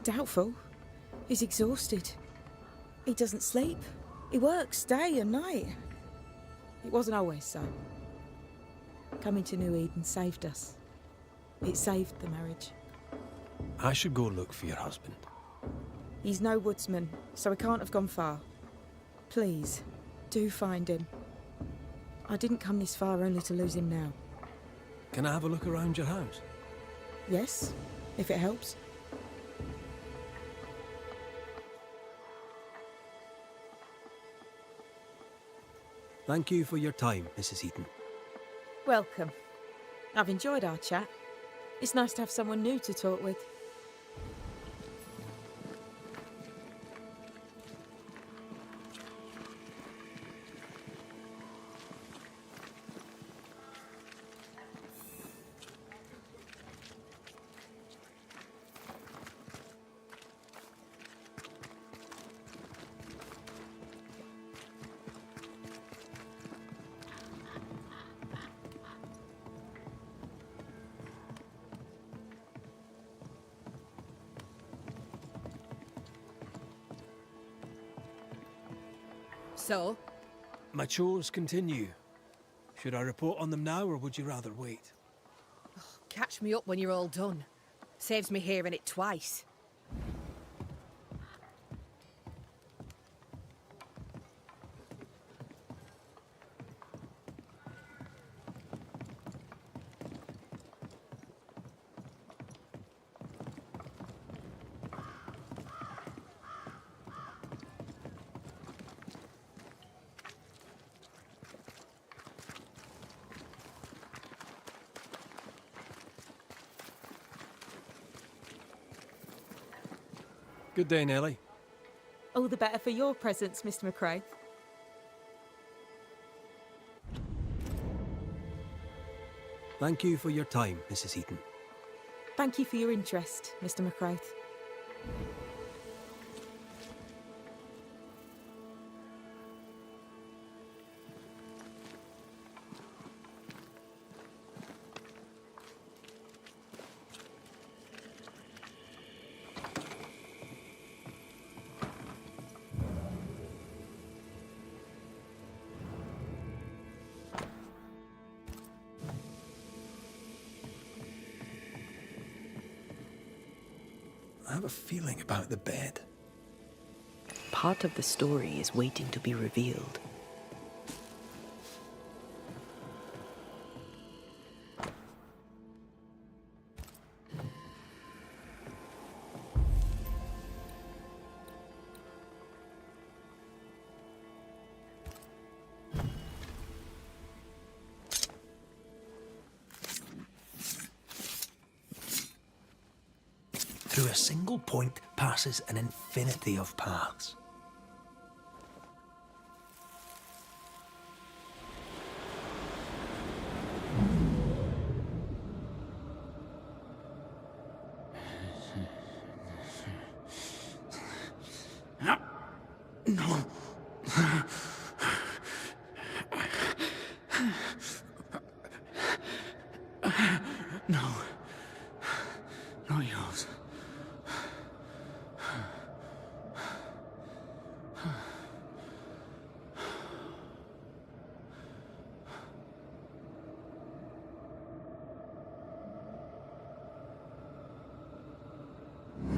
Doubtful. He's exhausted. He doesn't sleep. He works day and night. It wasn't always so. Coming to New Eden saved us. It saved the marriage. I should go look for your husband. He's no woodsman, so he can't have gone far. Please, do find him. I didn't come this far only to lose him now. Can I have a look around your house? Yes, if it helps. Thank you for your time, Mrs. Heaton. Welcome. I've enjoyed our chat. It's nice to have someone new to talk with. So, My chores continue. Should I report on them now, or would you rather wait? catch me up when you're all done. Saves me hearing it twice. Good day, Nellie. All the better for your presence, Mr. McRae. Thank you for your time, Mrs. Eaton. Thank you for your interest, Mr. McRae. I have a feeling about the bed. Part of the story is waiting to be revealed. Through a single point passes an infinity of paths. No. No. Not yours.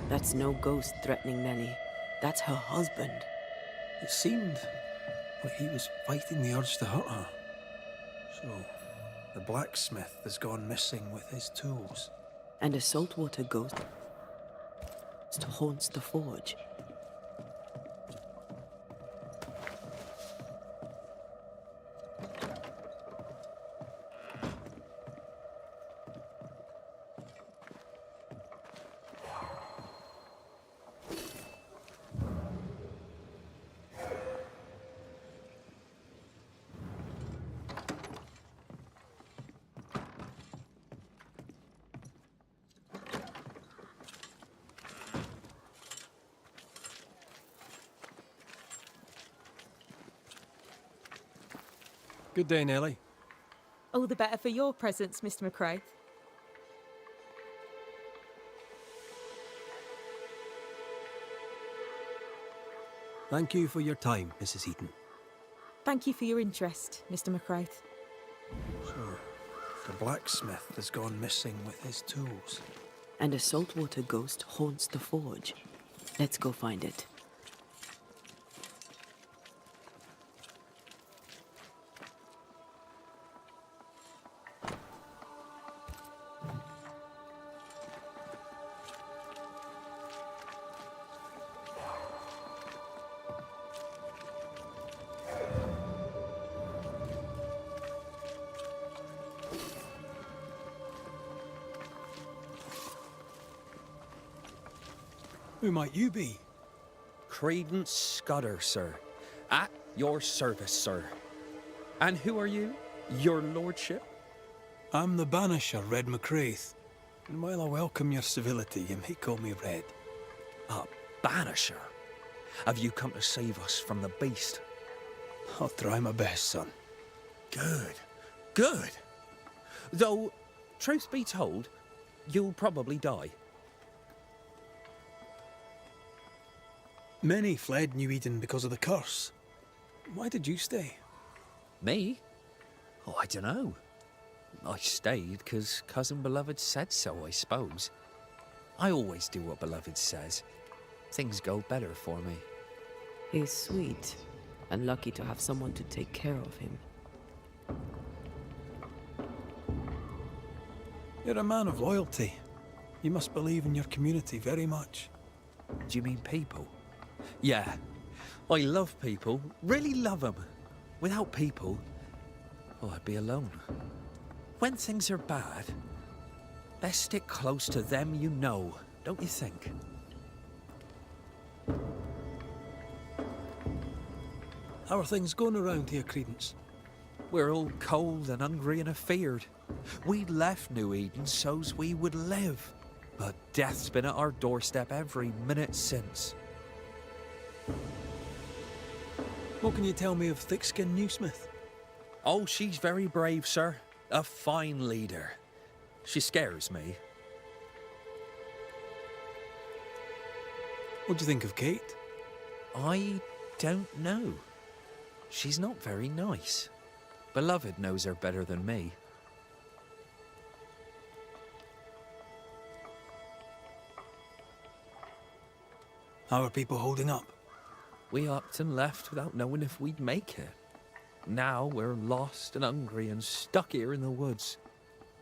That's no ghost threatening Nellie. That's her husband. It seemed like he was fighting the urge to hurt her. So, the blacksmith has gone missing with his tools. And a saltwater ghost haunts the forge. Good day, Nellie. All the better for your presence, Mr. McRae. Thank you for your time, Mrs. Eaton. Thank you for your interest, Mr. McRae. So, the blacksmith has gone missing with his tools. And a saltwater ghost haunts the forge. Let's go find it. Who might you be? Credence Scudder, sir. At your service, sir. And who are you? Your lordship? I'm the Banisher, Red McCraith. And while I welcome your civility, you may call me Red. A Banisher? Have you come to save us from the beast? I'll try my best, son. Good. Good. Though, truth be told, you'll probably die. Many fled New Eden because of the curse. Why did you stay? Me? Oh, I don't know. I stayed because Cousin Beloved said so, I suppose. I always do what Beloved says. Things go better for me. He's sweet, and lucky to have someone to take care of him. You're a man of loyalty. You must believe in your community very much. Do you mean people? Yeah. I love people. Really love them. Without people, oh, I'd be alone. When things are bad, best stick close to them you know, don't you think? How are things going around here, Credence? We're all cold and hungry and afeared. We left New Eden so's we would live. But death's been at our doorstep every minute since. What can you tell me of Thick-Skinned Newsmith? Oh, she's very brave, sir. A fine leader. She scares me. What do you think of Kate? I don't know. She's not very nice. Beloved knows her better than me. How are people holding up? We upped and left without knowing if we'd make it. Now we're lost and hungry and stuck here in the woods.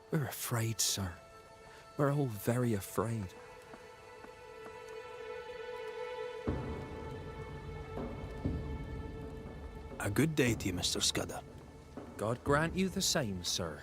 We're afraid, sir. We're all very afraid. A good day to you, Mr. Scudder. God grant you the same, sir.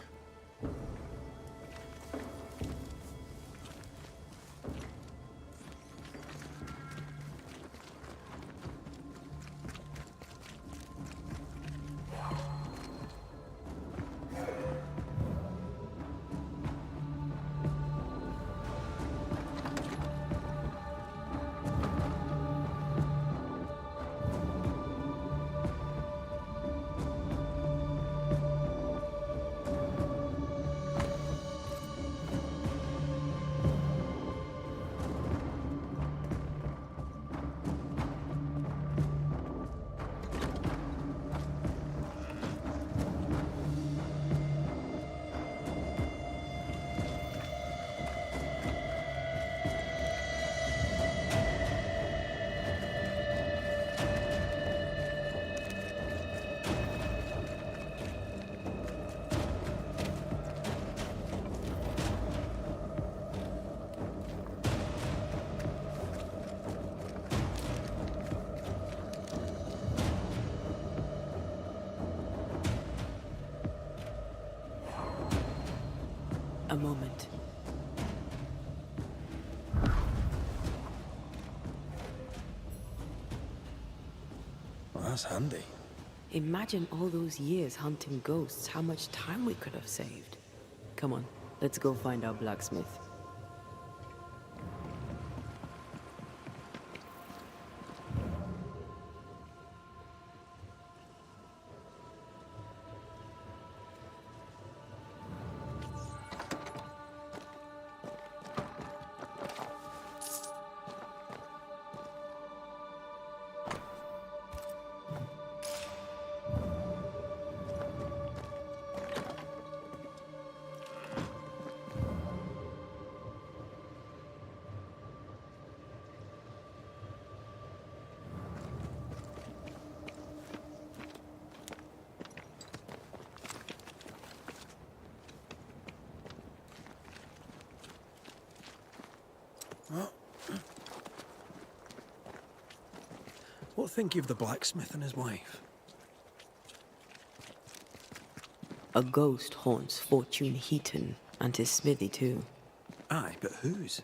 A moment. Well, that's handy. Imagine all those years hunting ghosts, how much time we could have saved. Come on, let's go find our blacksmith. What think you of the blacksmith and his wife? A ghost haunts Fortune Heaton and his smithy too. Aye, but whose?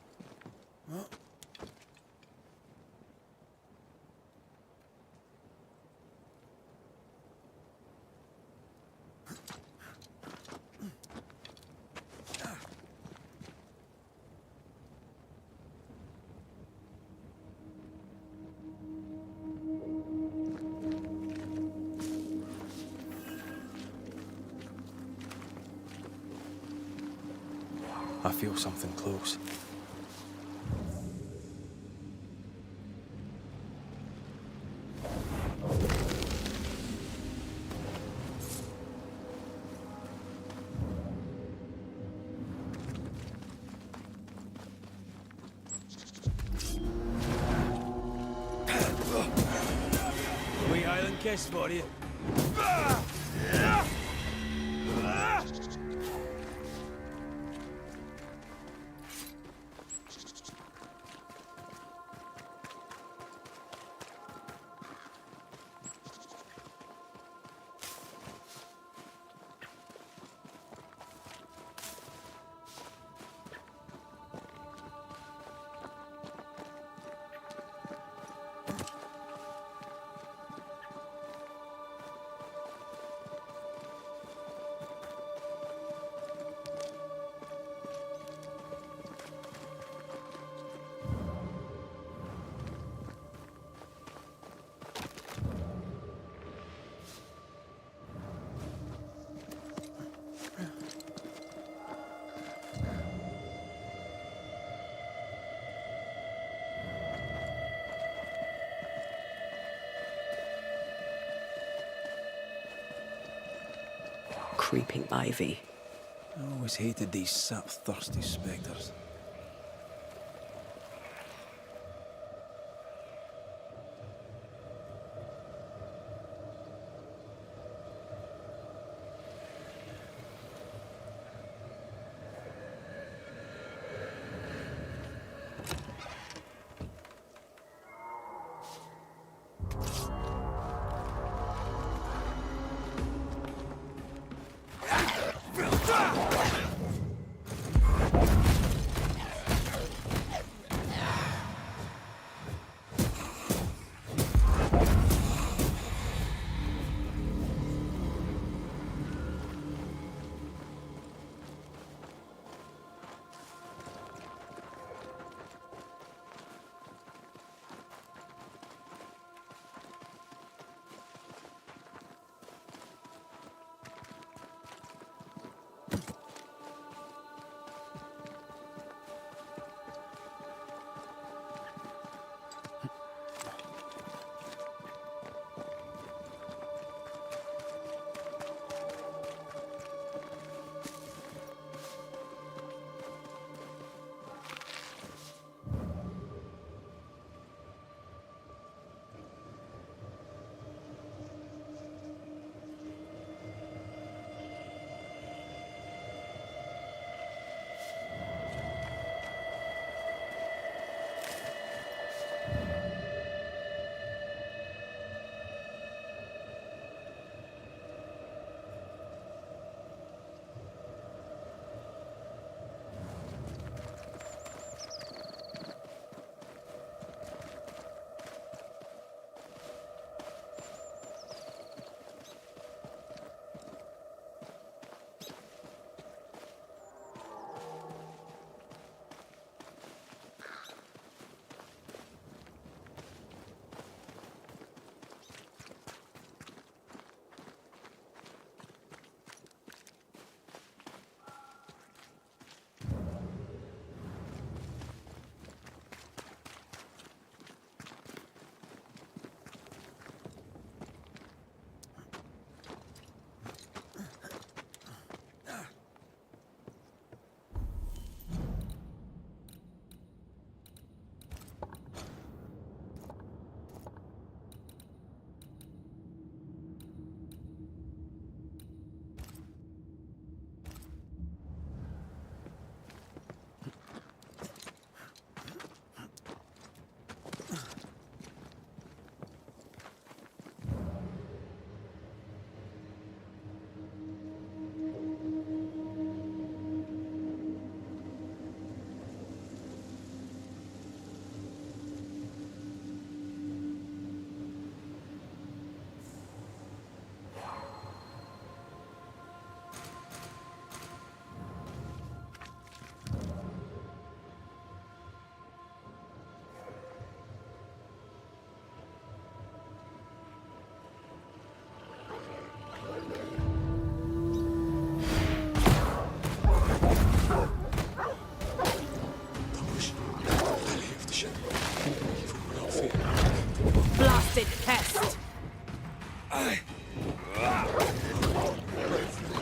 I feel something close. Wee Highland kiss for you. Creeping ivy. I always hated these sap-thirsty spectres.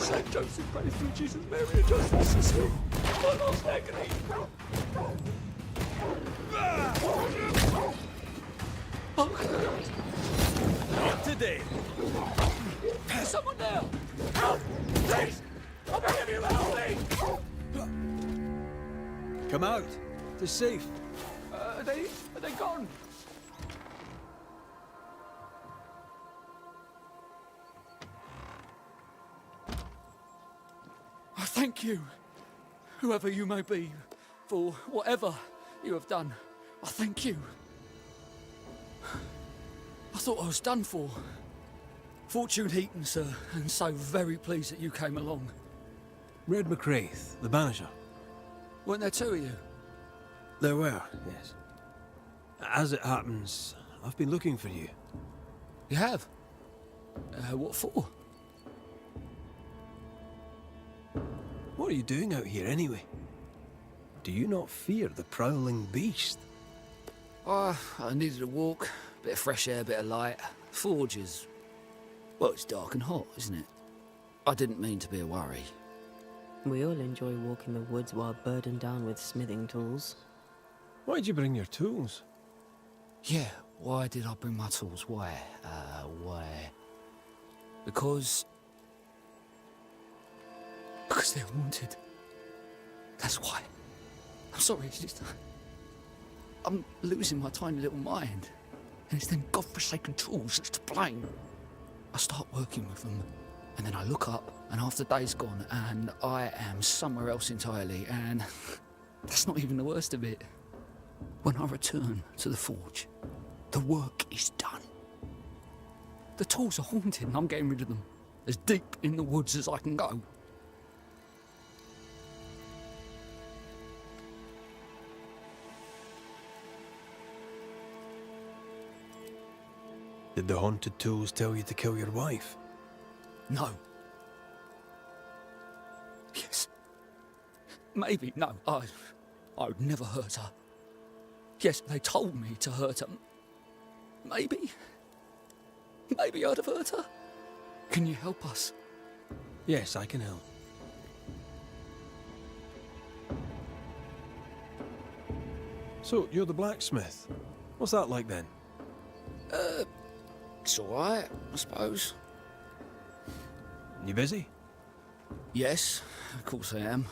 Saint Joseph, pray through Jesus, Mary, and Joseph, Cecile. My last agony. Not today. Someone there! Help! Please! I'm begging you, help me! Come out. It's safe. Are they gone? I thank you, whoever you may be, for whatever you have done. I thank you. I thought I was done for. Fortune Heaton, sir, and so very pleased that you came along. Red McCraith, the Banisher. Weren't there two of you? There were, yes. As it happens, I've been looking for you. You have? What for? What are you doing out here anyway? Do you not fear the prowling beast? I needed a walk, bit of fresh air, bit of light. Forge is... well, it's dark and hot, isn't it? I didn't mean to be a worry. We all enjoy walking the woods while burdened down with smithing tools. Why'd you bring your tools? Yeah, why did I bring my tools? Why? Because they're haunted. That's why. I'm sorry, it's just... I'm losing my tiny little mind. And it's them godforsaken tools that's to blame. I start working with them, and then I look up, and half the day's gone, and I am somewhere else entirely, and that's not even the worst of it. When I return to the forge, the work is done. The tools are haunted, and I'm getting rid of them. As deep in the woods as I can go. Did the haunted tools tell you to kill your wife? No. Yes. Maybe. No. I would never hurt her. Yes, they told me to hurt her. Maybe. Maybe I'd have hurt her. Can you help us? Yes, I can help. So, you're the blacksmith. What's that like then? It's alright, I suppose. You busy? Yes, of course I am.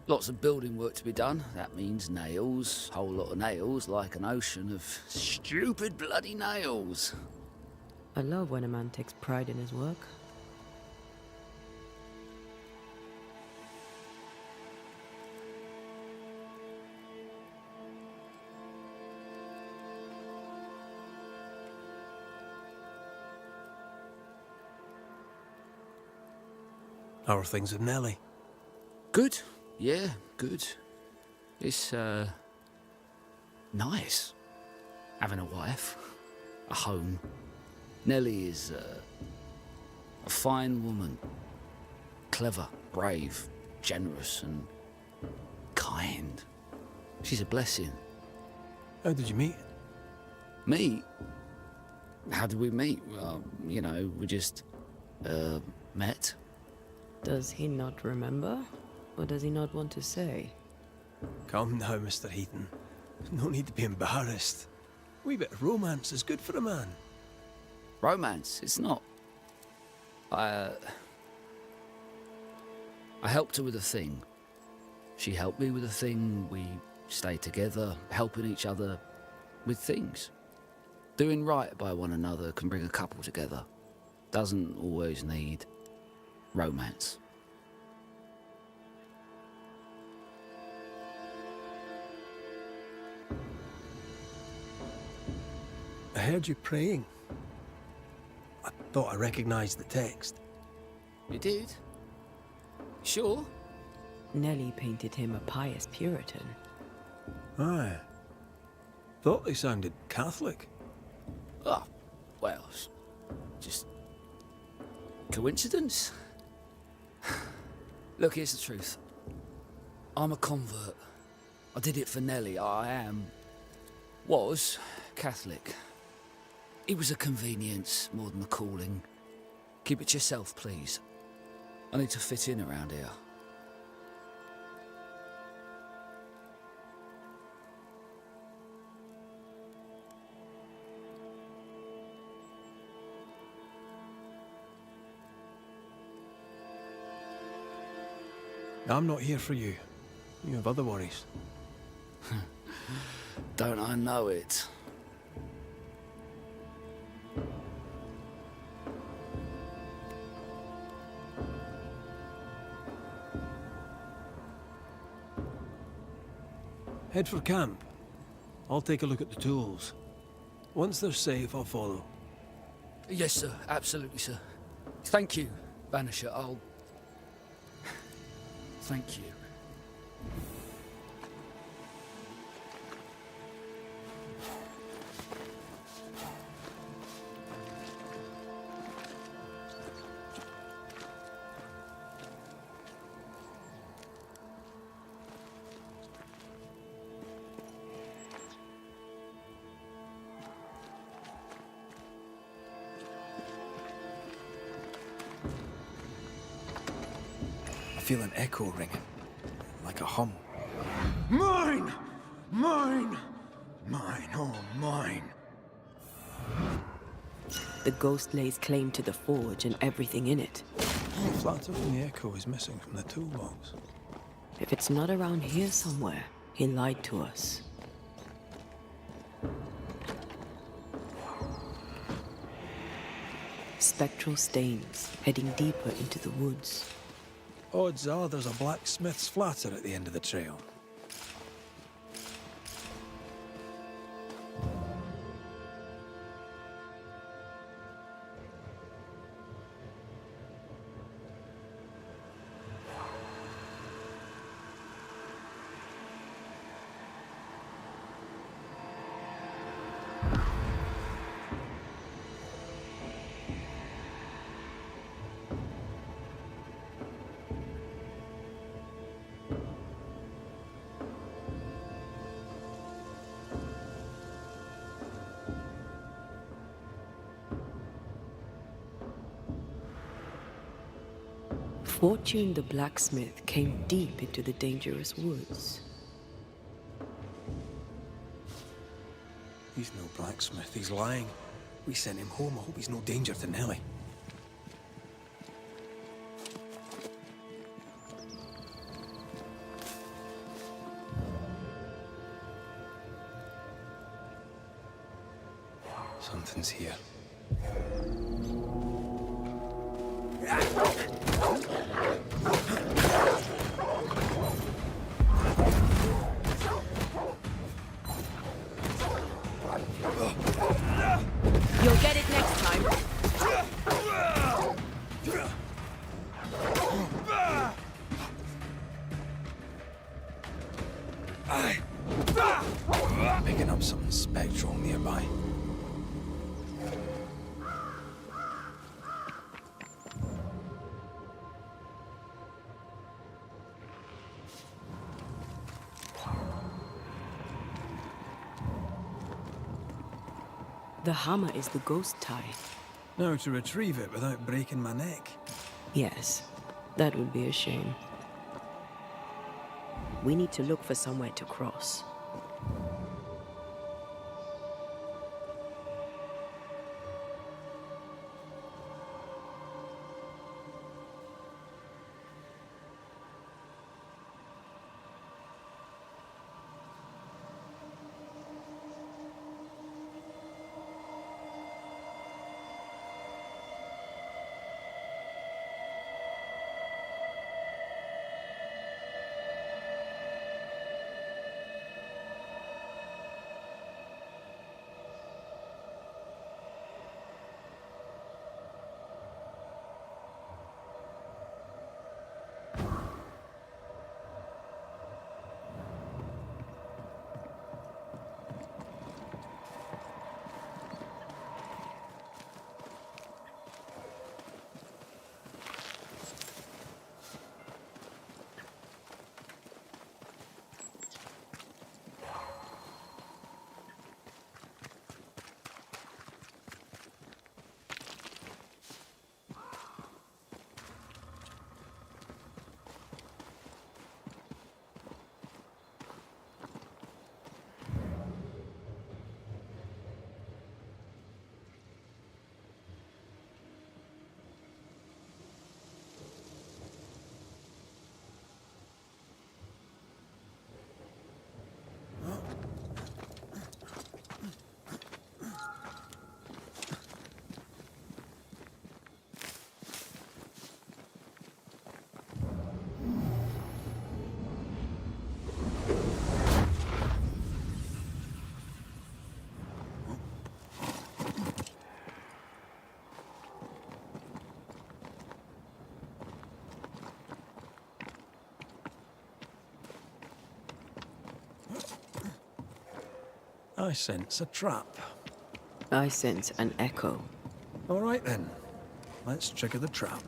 Lots of building work to be done. That means nails. Whole lot of nails, like an ocean of stupid bloody nails. I love when a man takes pride in his work. How are things with Nellie? Good. Yeah, good. It's, nice. Having a wife. A home. Nellie is, a fine woman. Clever, brave, generous and kind. She's a blessing. How did you meet? Meet? How did we meet? Well, you know, we just, met. Does he not remember? Or does he not want to say? Come now, Mr. Heaton. No need to be embarrassed. A wee bit of romance is good for a man. Romance? It's not. I helped her with a thing. She helped me with a thing. We stayed together, helping each other with things. Doing right by one another can bring a couple together. Doesn't always need romance. I heard you praying. I thought I recognized the text. You did? Sure? Nellie painted him a pious Puritan. Aye. Thought they sounded Catholic. Oh, well, just coincidence? Look, here's the truth. I'm a convert. I did it for Nellie. Was Catholic. It was a convenience more than a calling. Keep it yourself, please. I need to fit in around here. I'm not here for you. You have other worries. Don't I know it? Head for camp. I'll take a look at the tools. Once they're safe, I'll follow. Yes, sir. Absolutely, sir. Thank you, Banisher. I'll... Thank you. I feel an echo ringing, like a hum. Mine! Mine! Mine, oh mine. The ghost lays claim to the forge and everything in it. The flatter from the echo is missing from the toolbox. If it's not around here somewhere, he lied to us. Spectral stains heading deeper into the woods. Odds are there's a blacksmith's flatter at the end of the trail. Fortune the blacksmith came deep into the dangerous woods. He's no blacksmith, he's lying. We sent him home, I hope he's no danger to Nellie. Something's here. You'll get it next time. Picking up something spectral nearby. The hammer is the ghost tie. Now to retrieve it without breaking my neck. Yes, that would be a shame. We need to look for somewhere to cross. I sense a trap. I sense an echo. All right then. Let's trigger the trap.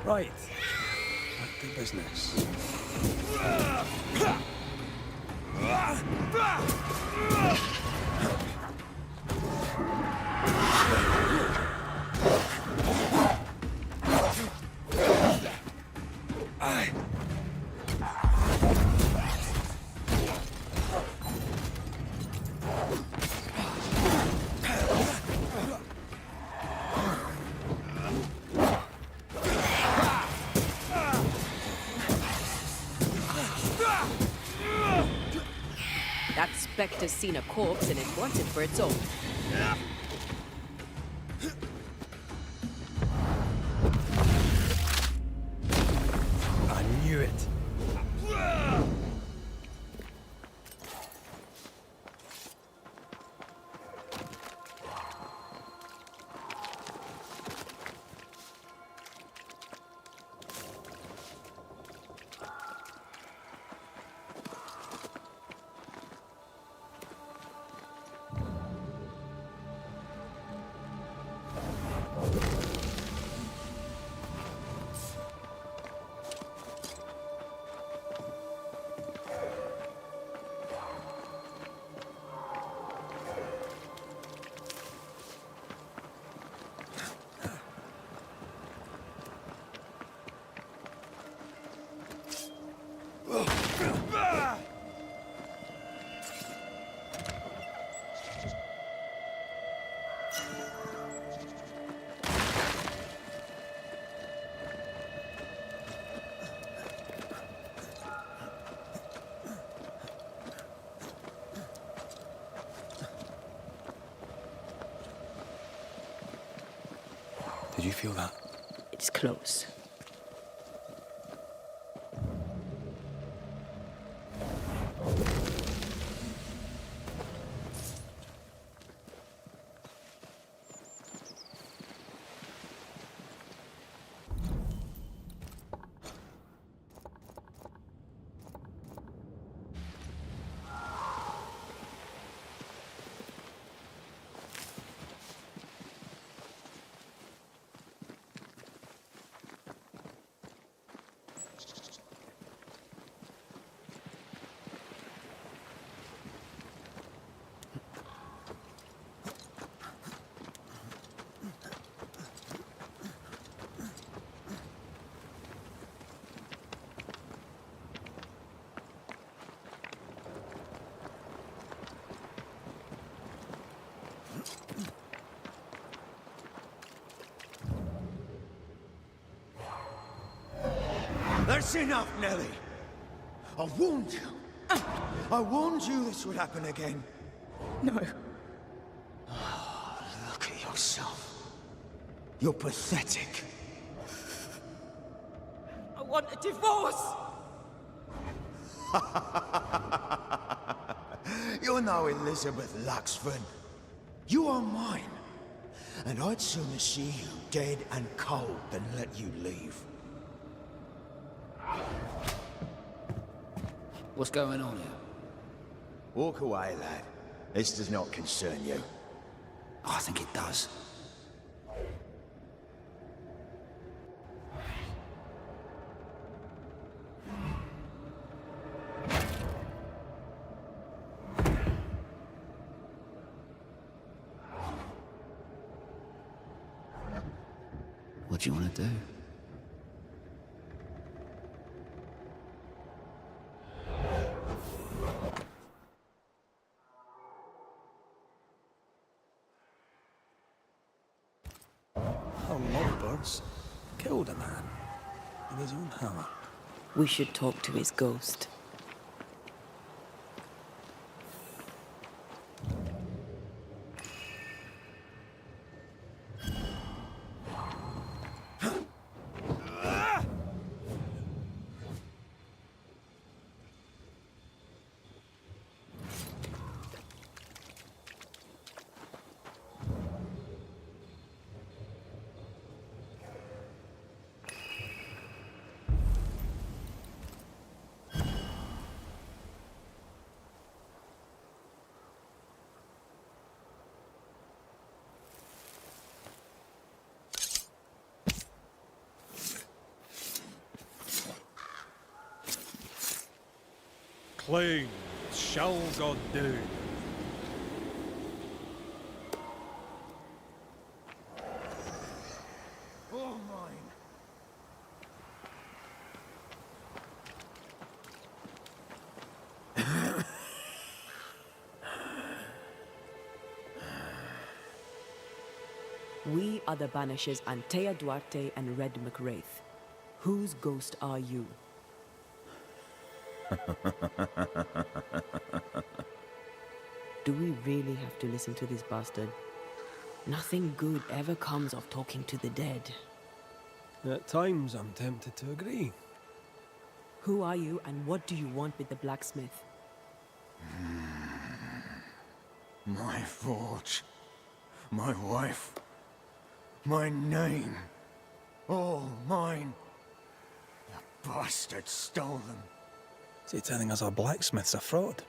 Right. Back to business. That spectre's seen a corpse and it wants it for its own. I knew it. Did you feel that? It's close. That's enough, Nellie. I warned you. I warned you this would happen again. No. Look at yourself. You're pathetic. I want a divorce! You're no Elizabeth Luxford. You are mine. And I'd sooner see you dead and cold than let you leave. What's going on here? Walk away, lad. This does not concern you. I think it does. What do you want to do? How Longbird's killed a man with his own hammer. We should talk to his ghost. Claims shall God do. All mine. We are the Banishers Antea Duarte and Red McWraith. Whose ghost are you? Do we really have to listen to this bastard? Nothing good ever comes of talking to the dead. At times, I'm tempted to agree. Who are you and what do you want with the blacksmith? My forge. My wife. My name. All mine. The bastard stole them. Is he telling us our blacksmith's a fraud?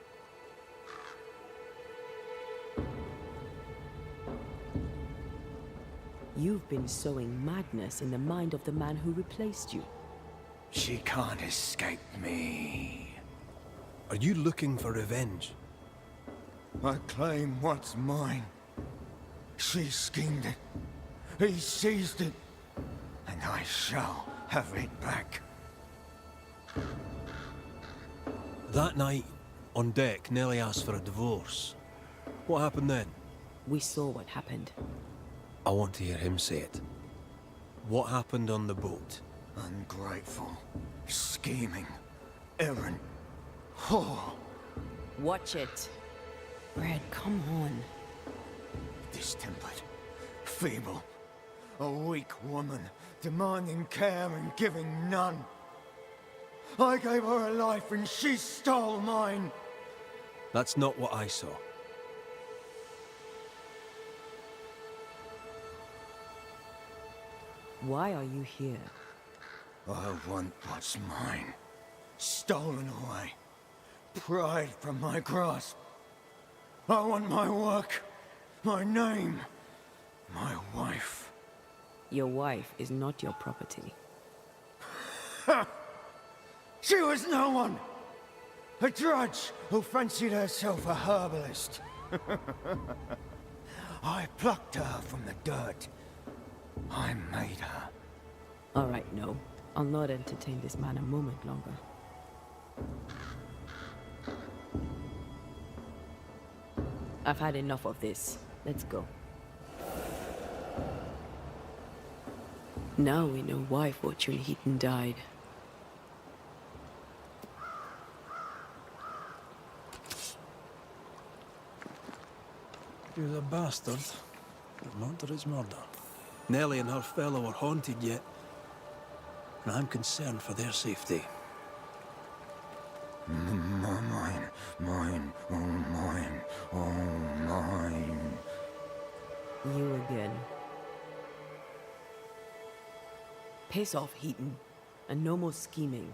You've been sowing madness in the mind of the man who replaced you. She can't escape me. Are you looking for revenge? I claim what's mine. She schemed it. He seized it. And I shall have it back. That night, on deck, Nellie asked for a divorce. What happened then? We saw what happened. I want to hear him say it. What happened on the boat? Ungrateful, scheming, errant, whore. Watch it. Red, come on. Distempered, feeble, a weak woman, demanding care and giving none. I gave her a life and she stole mine. That's not what I saw. Why are you here? I want what's mine. Stolen away. Pried from my grasp. I want my work, my name, my wife. Your wife is not your property. Ha! She was no one! A drudge who fancied herself a herbalist. I plucked her from the dirt. I made her. All right, no. I'll not entertain this man a moment longer. I've had enough of this. Let's go. Now we know why Fortune Heaton died. He was a bastard, but murder is murder. Nellie and her fellow are haunted yet, and I'm concerned for their safety. Mine, mine, all mine. You again. Piss off, Heaton, and no more scheming.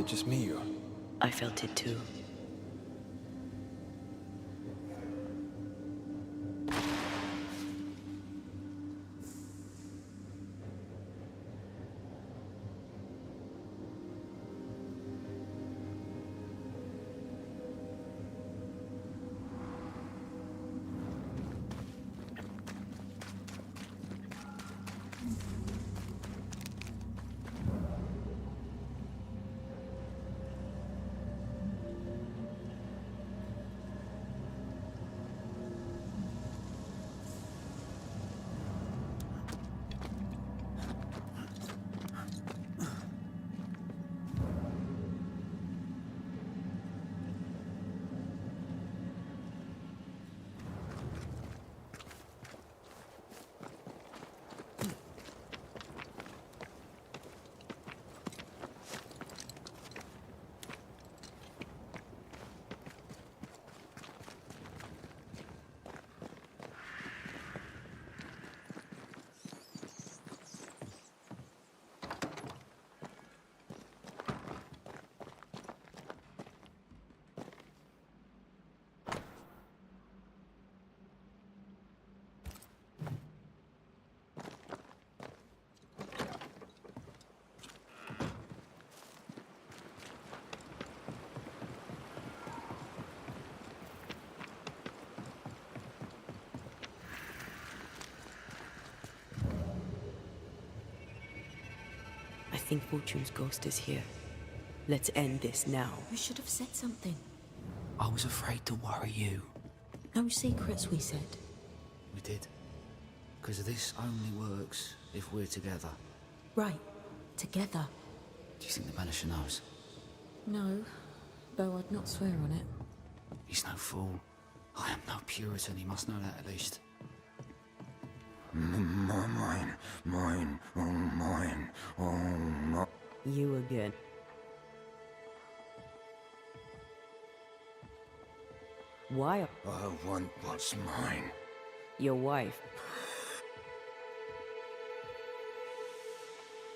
it just me or? I felt it too. I think Fortune's ghost is here. Let's end this now. You should have said something. I was afraid to worry you. No secrets, we said. We did. Because this only works if we're together. Right. Together. Do you think the Banisher knows? No, though I'd not swear on it. He's no fool. I am no Puritan, he must know that at least. Mine, oh mine, oh my. You again. Why? I want what's mine. Your wife.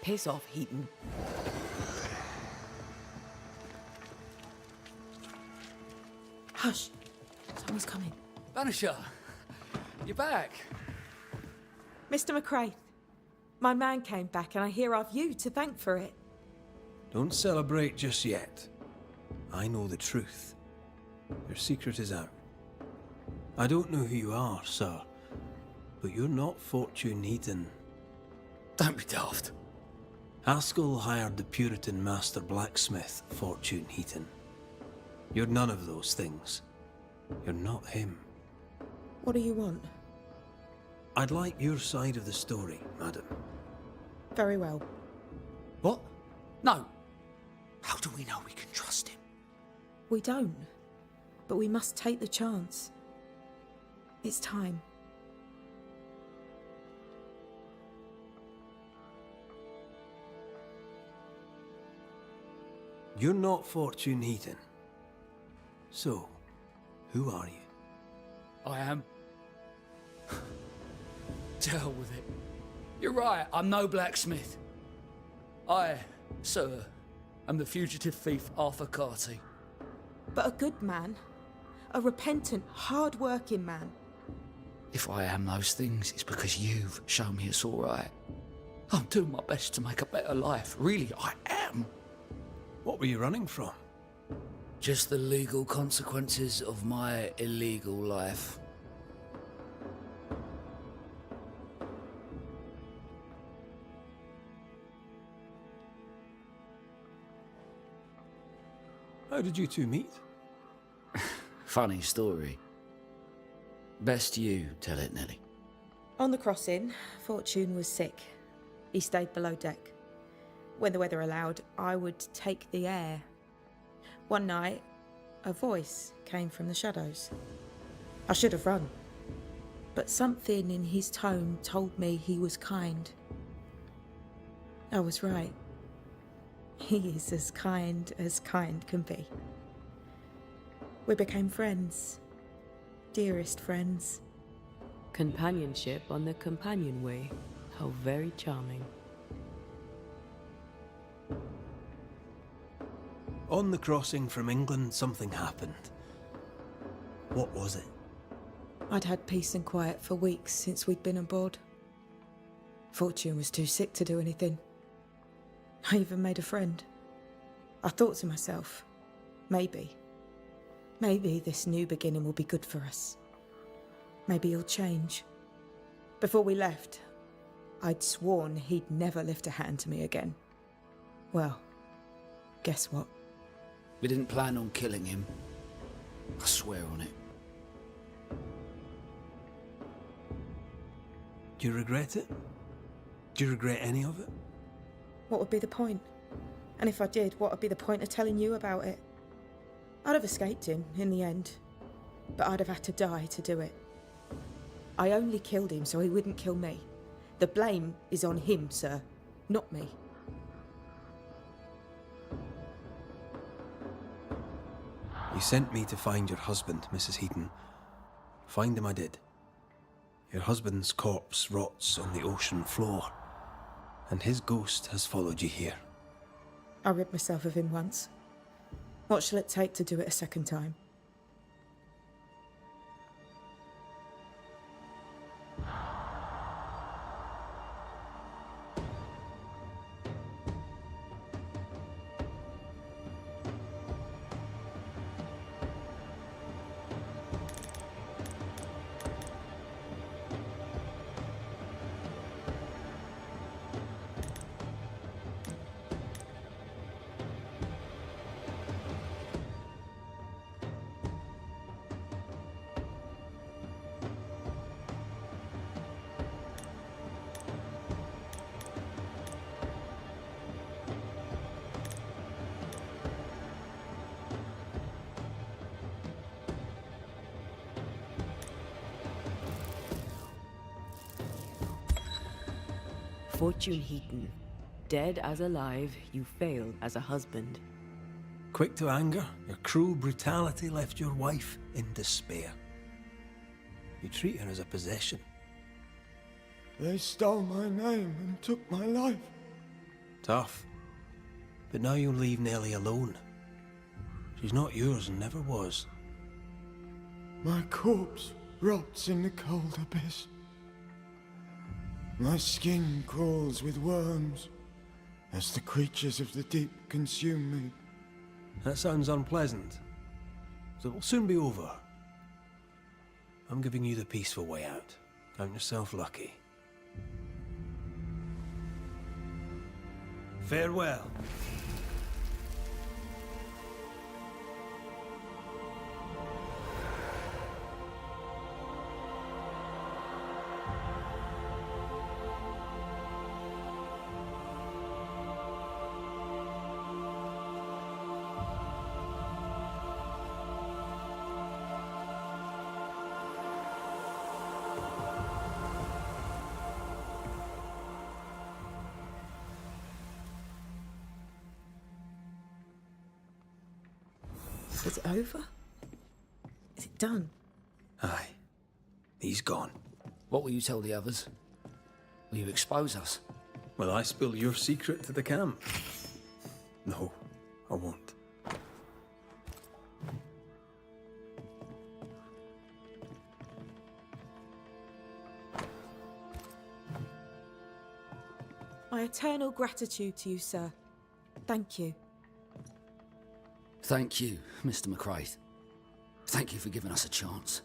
Piss off, Heaton. Hush. Someone's coming. Banisher! You're back! Mr. McCraith, my man came back and I hear I've you to thank for it. Don't celebrate just yet. I know the truth. Your secret is out. I don't know who you are, sir, but you're not Fortune Heaton. Don't be daft. Haskell hired the Puritan master blacksmith, Fortune Heaton. You're none of those things. You're not him. What do you want? I'd like your side of the story, madam. Very well. What? No. How do we know we can trust him? We don't. But we must take the chance. It's time. You're not Fortune Heaton. So, who are you? I am. To hell with it. You're right, I'm no blacksmith. I, sir, am the fugitive thief Arthur Carty. But a good man. A repentant, hard-working man. If I am those things, it's because you've shown me it's all right. I'm doing my best to make a better life. Really, I am. What were you running from? Just the legal consequences of my illegal life. How did you two meet? Funny story. Best you tell it, Nelly. On the crossing, Fortune was sick. He stayed below deck. When the weather allowed, I would take the air. One night, a voice came from the shadows. I should have run, but something in his tone told me he was kind. I was right. He is as kind can be. We became friends. Dearest friends. Companionship on the companion way. How very charming. On the crossing from England, something happened. What was it? I'd had peace and quiet for weeks since we'd been aboard. Fortune was too sick to do anything. I even made a friend. I thought to myself, maybe this new beginning will be good for us. Maybe he'll change. Before we left, I'd sworn he'd never lift a hand to me again. Well, guess what? We didn't plan on killing him. I swear on it. Do you regret it? Do you regret any of it? What would be the point? And if I did, what would be the point of telling you about it? I'd have escaped him in the end, but I'd have had to die to do it. I only killed him so he wouldn't kill me. The blame is on him, sir, not me. You sent me to find your husband, Mrs. Heaton. Find him I did. Your husband's corpse rots on the ocean floor, and his ghost has followed you here. I rid myself of him once. What shall it take to do it a second time? Fortune Heaton, dead as alive, you fail as a husband. Quick to anger, your cruel brutality left your wife in despair. You treat her as a possession. They stole my name and took my life. Tough. But now you'll leave Nellie alone. She's not yours and never was. My corpse rots in the cold abyss. My skin crawls with worms as the creatures of the deep consume me. That sounds unpleasant. So it will soon be over. I'm giving you the peaceful way out. Count yourself lucky. Farewell. Is it over? Is it done? Aye. He's gone. What will you tell the others? Will you expose us? Will I spill your secret to the camp? No, I won't. My eternal gratitude to you, sir. Thank you. Thank you, Mr. McCraith. Thank you for giving us a chance.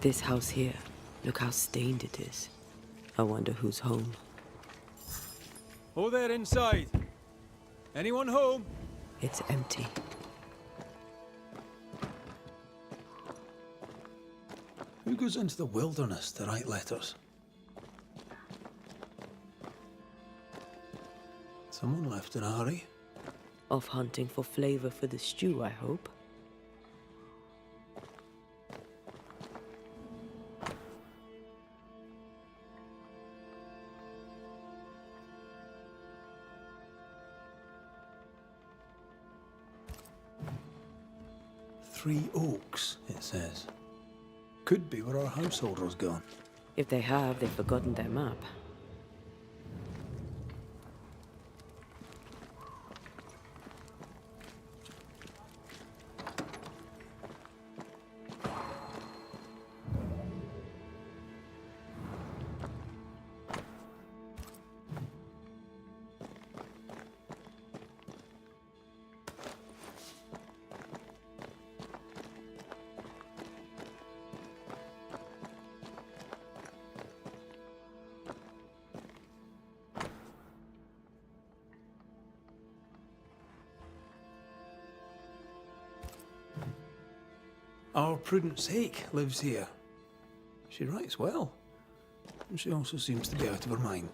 This house here, look how stained it is. I wonder who's home. Oh, there inside. Anyone home? It's empty. Who goes into the wilderness to write letters? Someone left in a hurry. Off hunting for flavor for the stew, I hope. 3 oaks, it says. Could be where our householder's gone. If they have, they've forgotten their map. Our Prudence Hake lives here. She writes well, and she also seems to be out of her mind.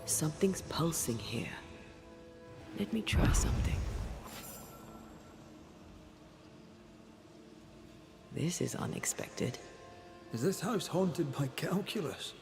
Something's pulsing here. Let me try something. This is unexpected. Is this house haunted by calculus?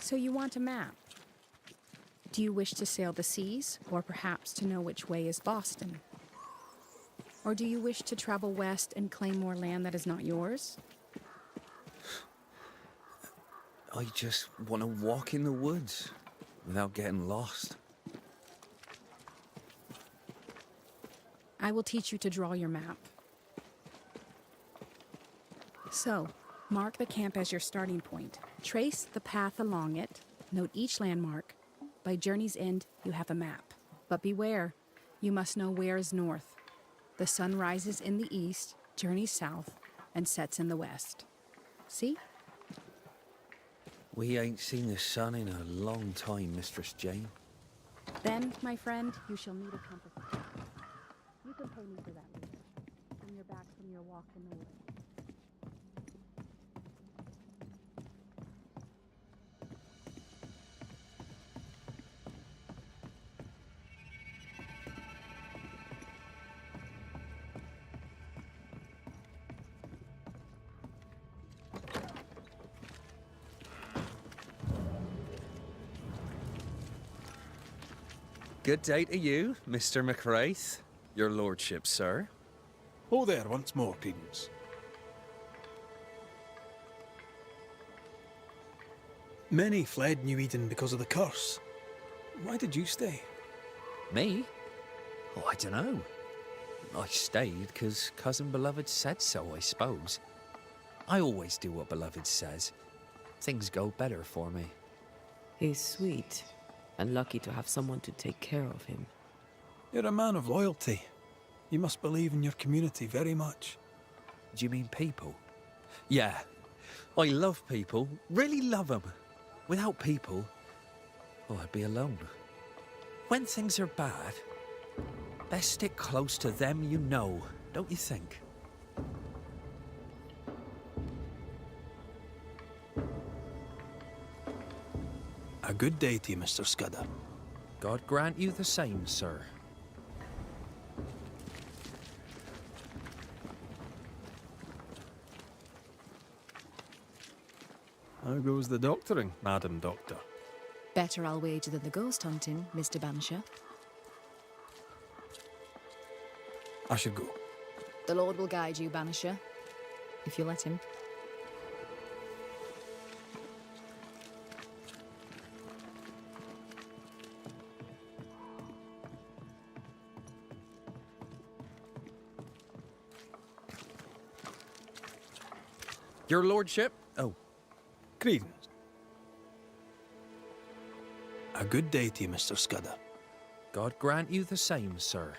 So you want a map? Do you wish to sail the seas, or perhaps to know which way is Boston? Or do you wish to travel west and claim more land that is not yours? I just want to walk in the woods without getting lost. I will teach you to draw your map. So, mark the camp as your starting point. Trace the path along it. Note each landmark. By journey's end, you have a map. But beware, you must know where is north. The sun rises in the east, journeys south, and sets in the west. See? We ain't seen the sun in a long time, Mistress Jane. Then, my friend, you shall need a compass. You can pay me for that later, when you're back from your walk in the woods. Good day to you, Mr. McWraith. Your lordship, sir. Oh there once more, Prudence. Many fled New Eden because of the curse. Why did you stay? Me? Oh, I don't know. I stayed because Cousin Beloved said so, I suppose. I always do what Beloved says. Things go better for me. He's sweet, and lucky to have someone to take care of him. You're a man of loyalty. You must believe in your community very much. Do you mean people? Yeah. I love people. Really love them. Without people, oh, I'd be alone. When things are bad, best stick close to them you know, don't you think? A good day to you, Mr. Scudder. God grant you the same, sir. How goes the doctoring, Madam Doctor? Better, I'll wager, than the ghost hunting, Mr. Banisher. I should go. The Lord will guide you, Banisher, if you let him. Your lordship? Oh. Credence. A good day to you, Mr. Scudder. God grant you the same, sir.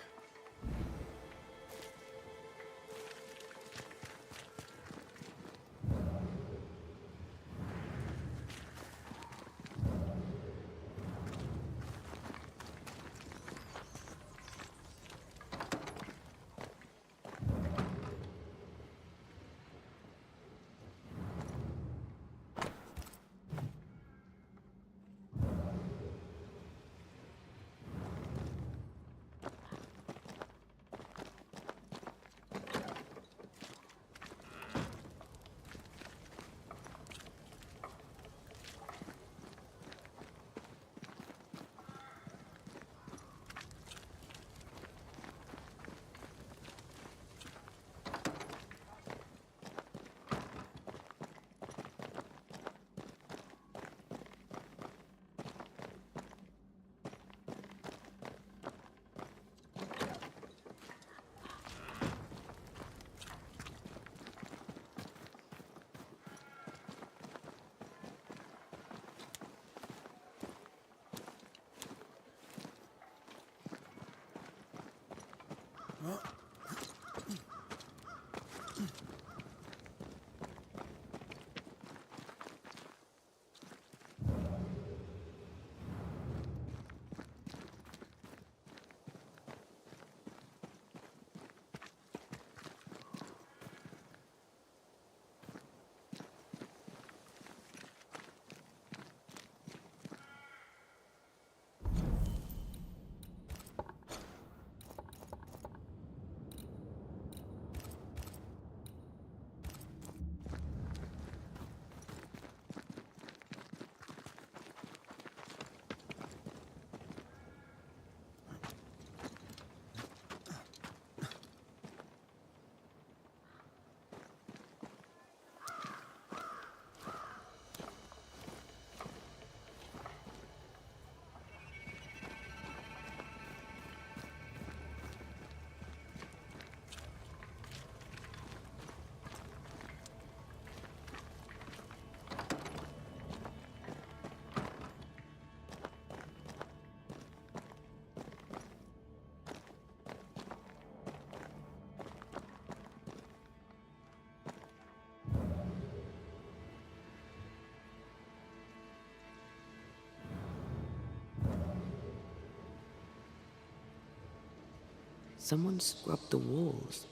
Someone scrubbed the walls.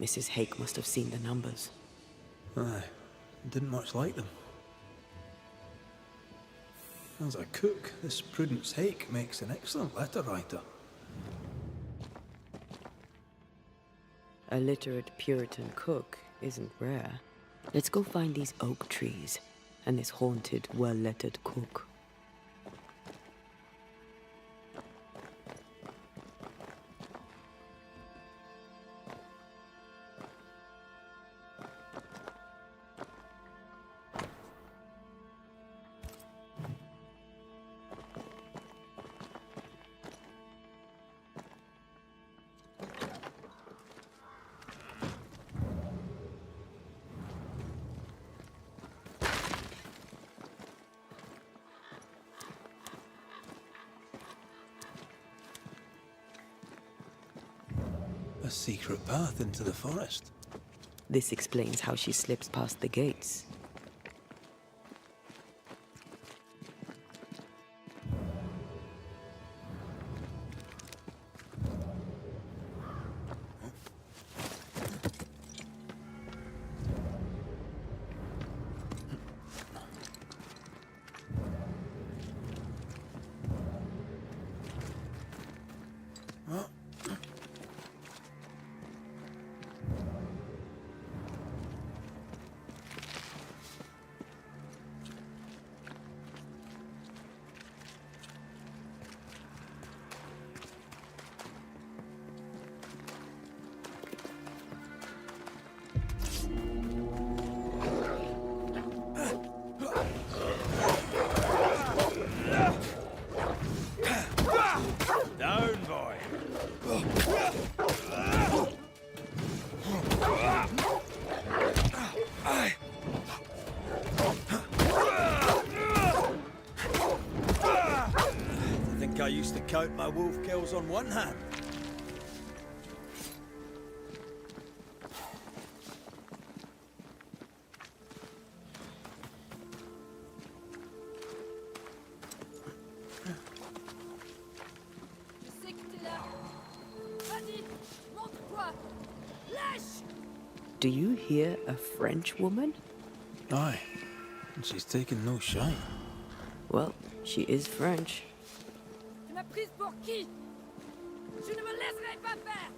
Mrs. Hake must have seen the numbers. Aye, didn't much like them. As a cook, this Prudence Hake makes an excellent letter writer. A literate Puritan cook isn't rare. Let's go find these oak trees and this haunted, well-lettered cook. A secret path into the forest. This explains how she slips past the gates. Down, boy. I think I used to count my wolf kills on one hand. Do you hear a French woman? Aye, and she's taken no shine. Well, she is French. Tu m'as prise pour qui? Je ne me laisserai pas faire!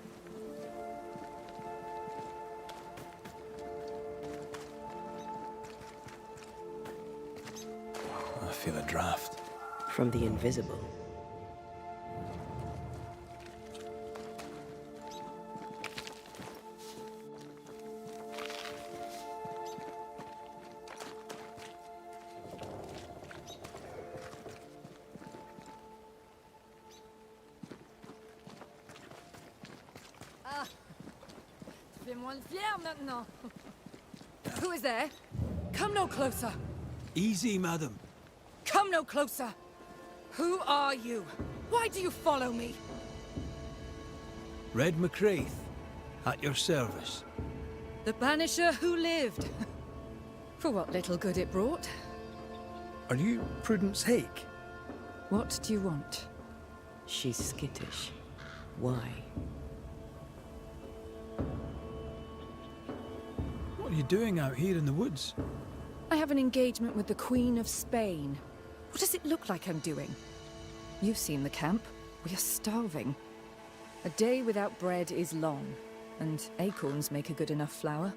I feel a draft. From the invisible. Fais-moi le fier maintenant. Who is there? Come no closer. Easy, madam. Come no closer. Who are you? Why do you follow me? Red McCraith, at your service. The Banisher who lived. For what little good it brought. Are you Prudence Hake? What do you want? She's skittish. Why? What are you doing out here in the woods? I have an engagement with the Queen of Spain. What does it look like I'm doing? You've seen the camp. We are starving. A day without bread is long, and acorns make a good enough flour.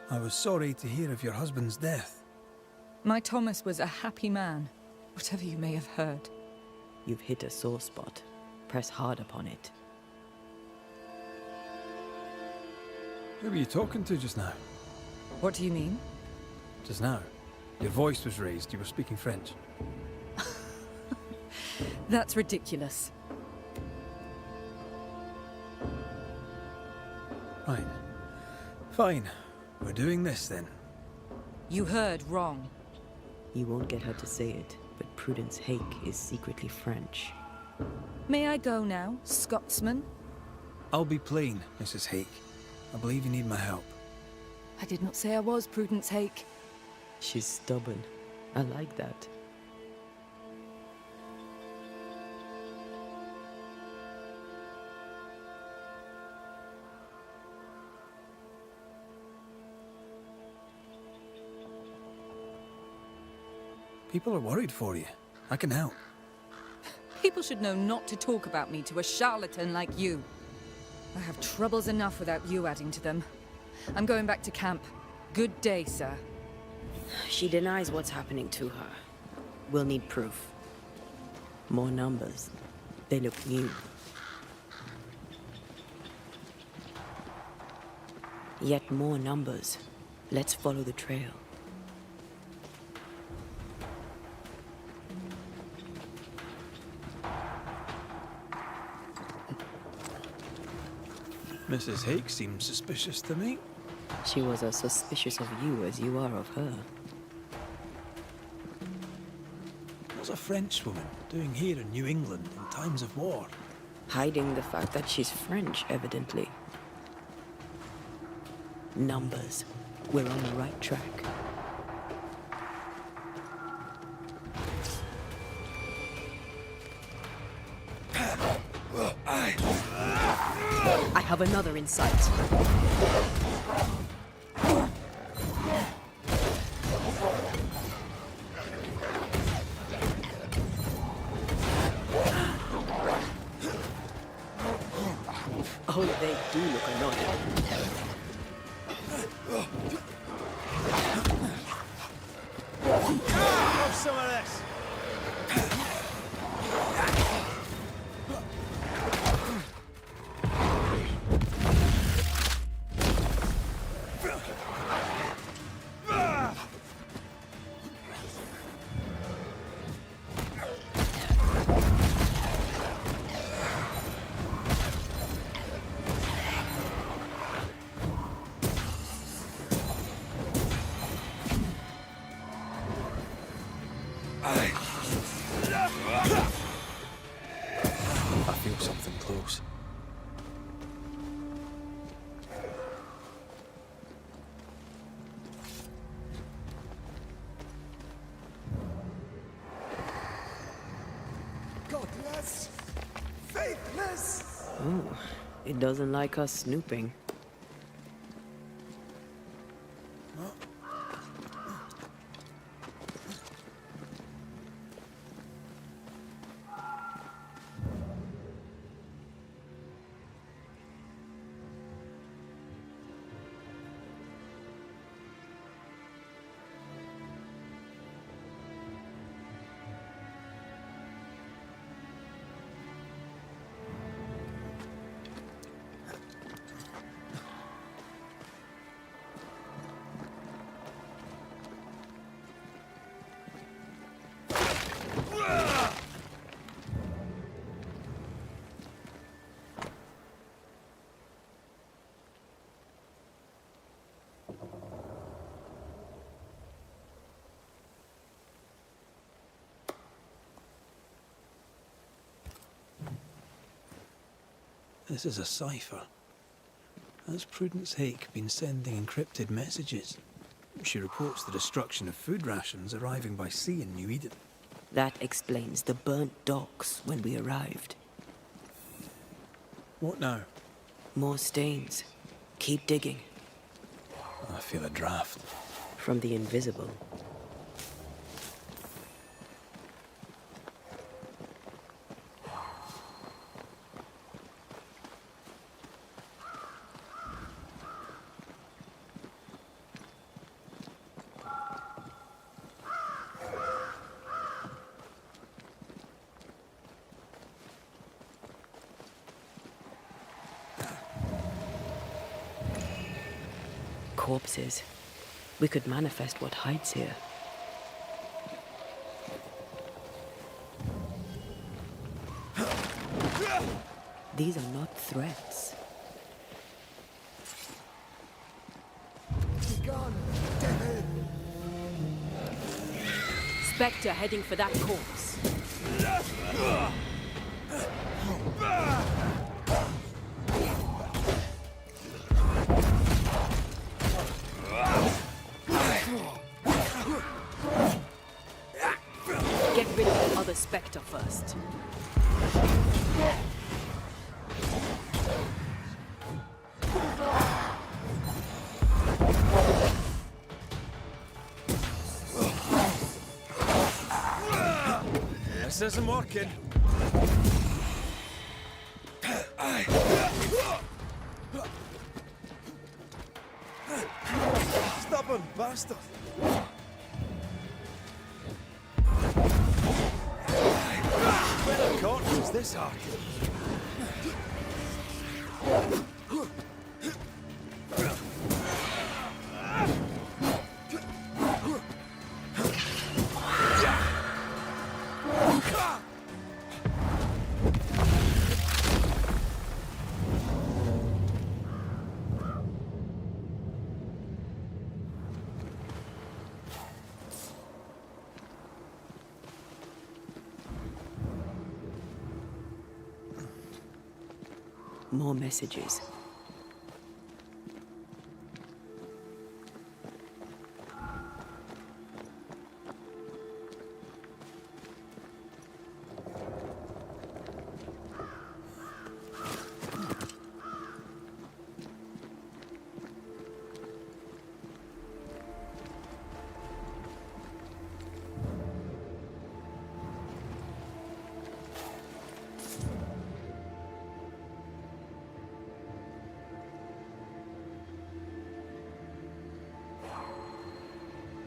I was sorry to hear of your husband's death. My Thomas was a happy man, whatever you may have heard. You've hit a sore spot. Press hard upon it. Who were you talking to just now? What do you mean? Just now. Your voice was raised. You were speaking French. That's ridiculous. Right. Fine. We're doing this then. You heard wrong. You won't get her to say it, but Prudence Hake is secretly French. May I go now, Scotsman? I'll be plain, Mrs. Hake. I believe you need my help. I did not say I was Prudence Hake. She's stubborn. I like that. People are worried for you. I can help. People should know not to talk about me to a charlatan like you. I have troubles enough without you adding to them. I'm going back to camp. Good day, sir. She denies what's happening to her. We'll need proof. More numbers. They look new. Yet more numbers. Let's follow the trail. Mrs. Hake seems suspicious to me. She was as suspicious of you as you are of her. What's a Frenchwoman doing here in New England in times of war? Hiding the fact that she's French, evidently. Numbers. We're on the right track. I have another in sight. Oh, they do look annoying. Have some of this. I feel something close. Godless! Faithless! Oh, it doesn't like us snooping. This is a cipher. Has Prudence Hake been sending encrypted messages? She reports the destruction of food rations arriving by sea in New Eden. That explains the burnt docks when we arrived. What now? More stains. Keep digging. I feel a draft. From the invisible. Corpses. We could manifest what hides here. These are not threats. Begone, devil! Spectre heading for that corpse. Get rid of the other Spectre first. This isn't working. Stubborn bastard. Where the corpse is this arc? More messages.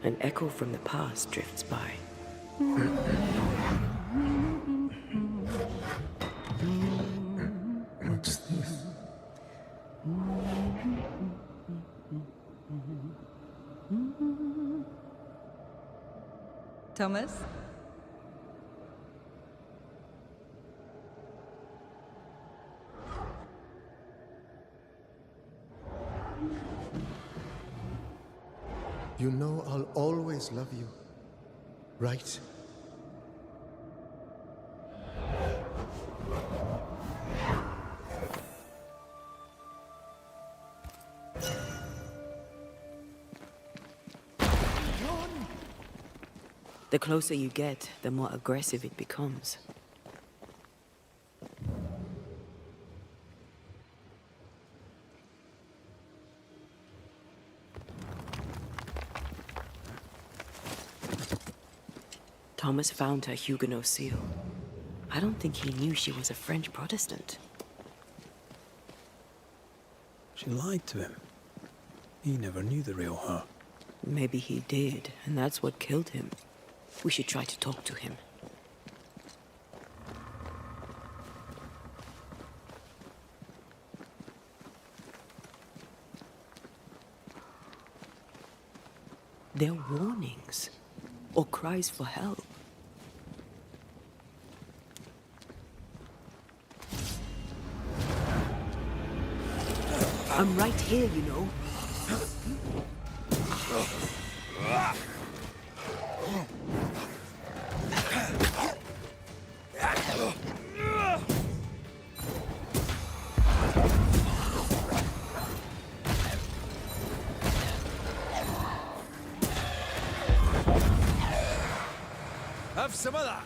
An echo from the past drifts by. What's this? Thomas? You know I'll always love you, right? The closer you get, the more aggressive it becomes. Thomas found her Huguenot seal. I don't think he knew she was a French Protestant. She lied to him. He never knew the real her. Maybe he did, and that's what killed him. We should try to talk to him. They're warnings or cries for help. I'm right here, you know. Have some of that.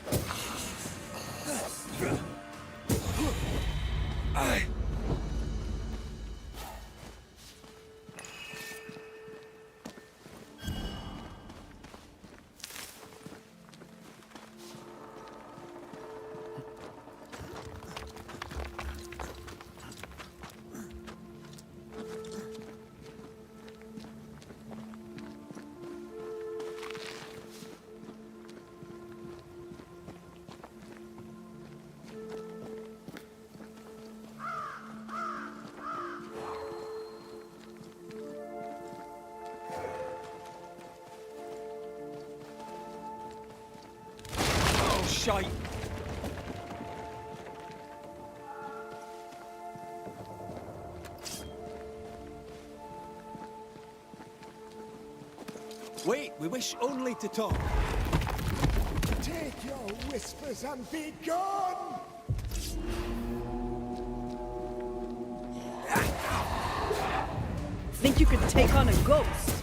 Shite. Wait, we wish only to talk. Take your whispers and be gone! Think you could take on a ghost?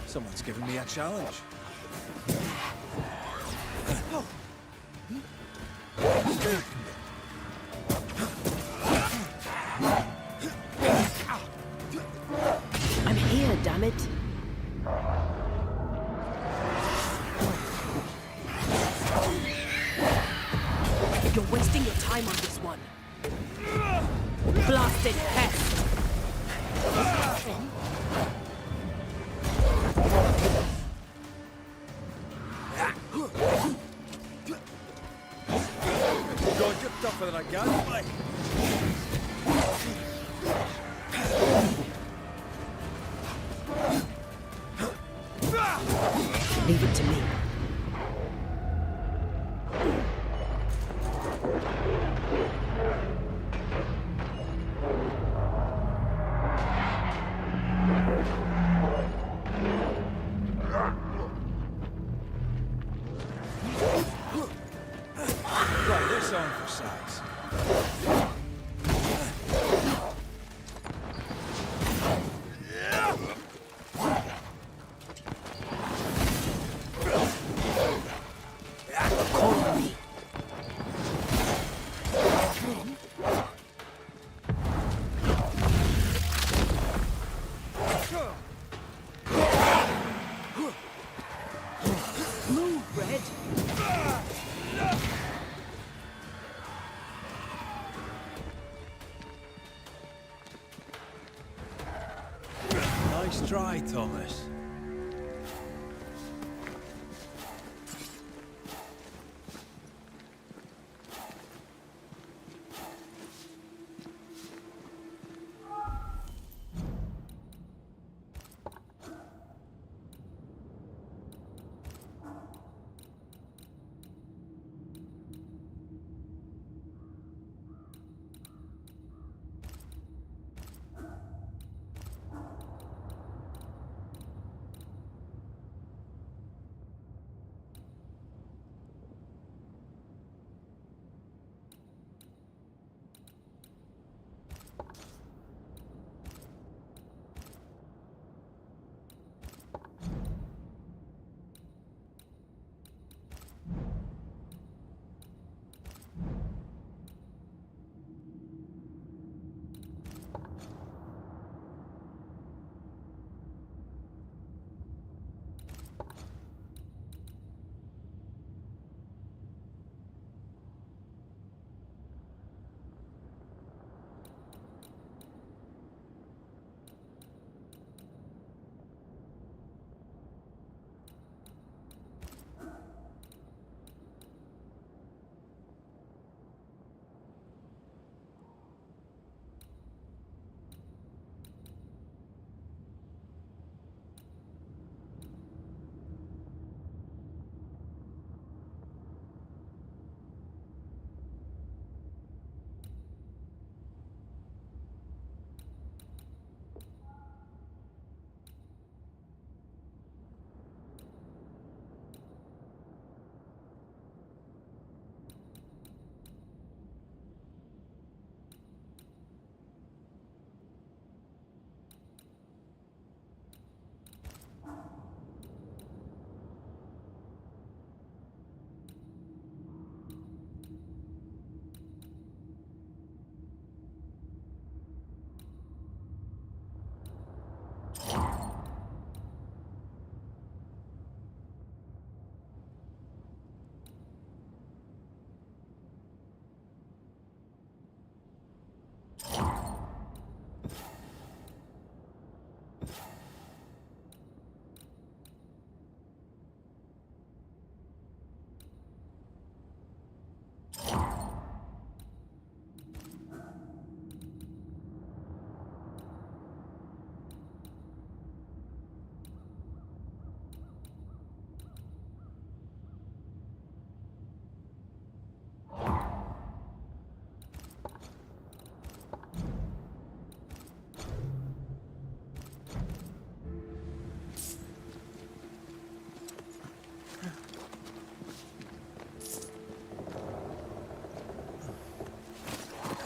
Someone's given me a challenge. I'm here, damn it. You're wasting your time on this one. Blasted pest. God, you're tougher than I can, mate. Leave it to me. Try this on for size. Nice try, Thomas.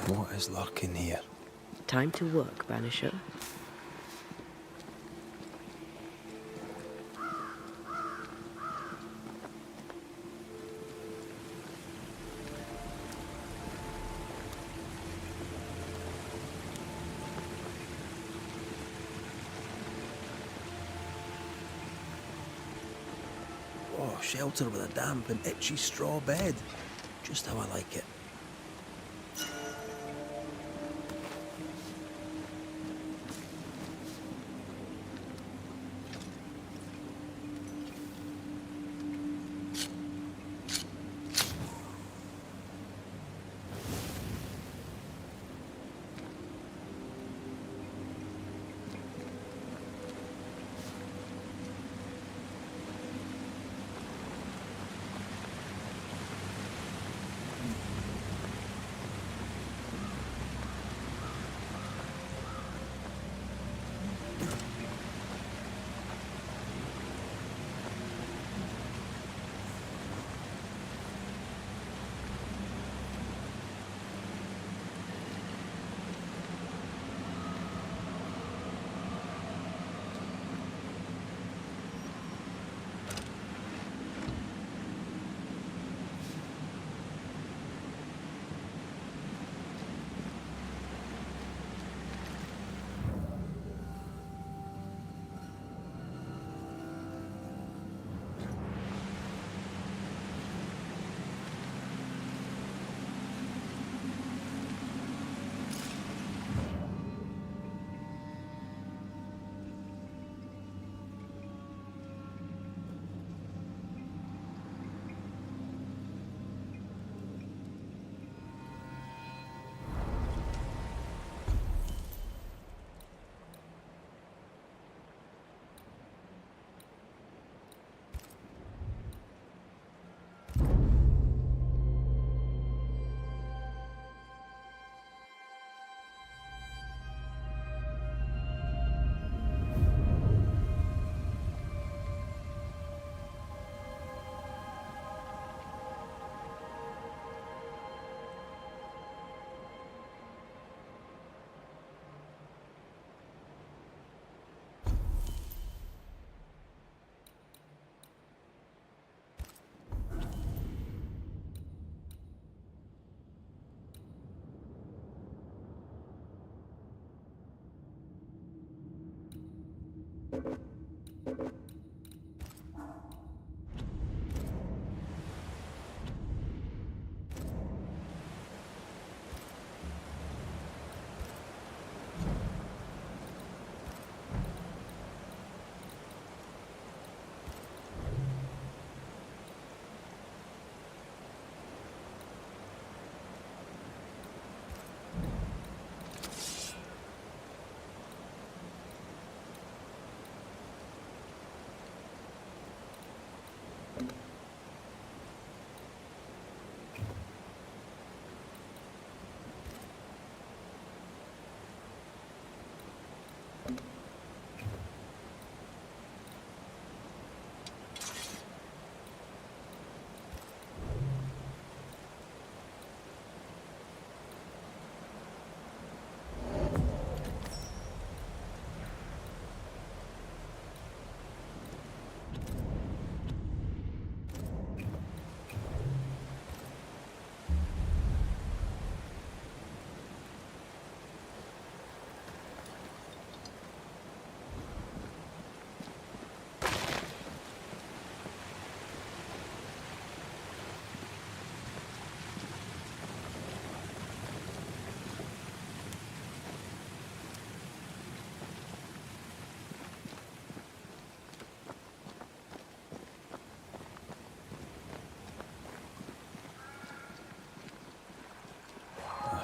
What is lurking here? Time to work, Banisher. Oh, shelter with a damp and itchy straw bed. Just how I like it.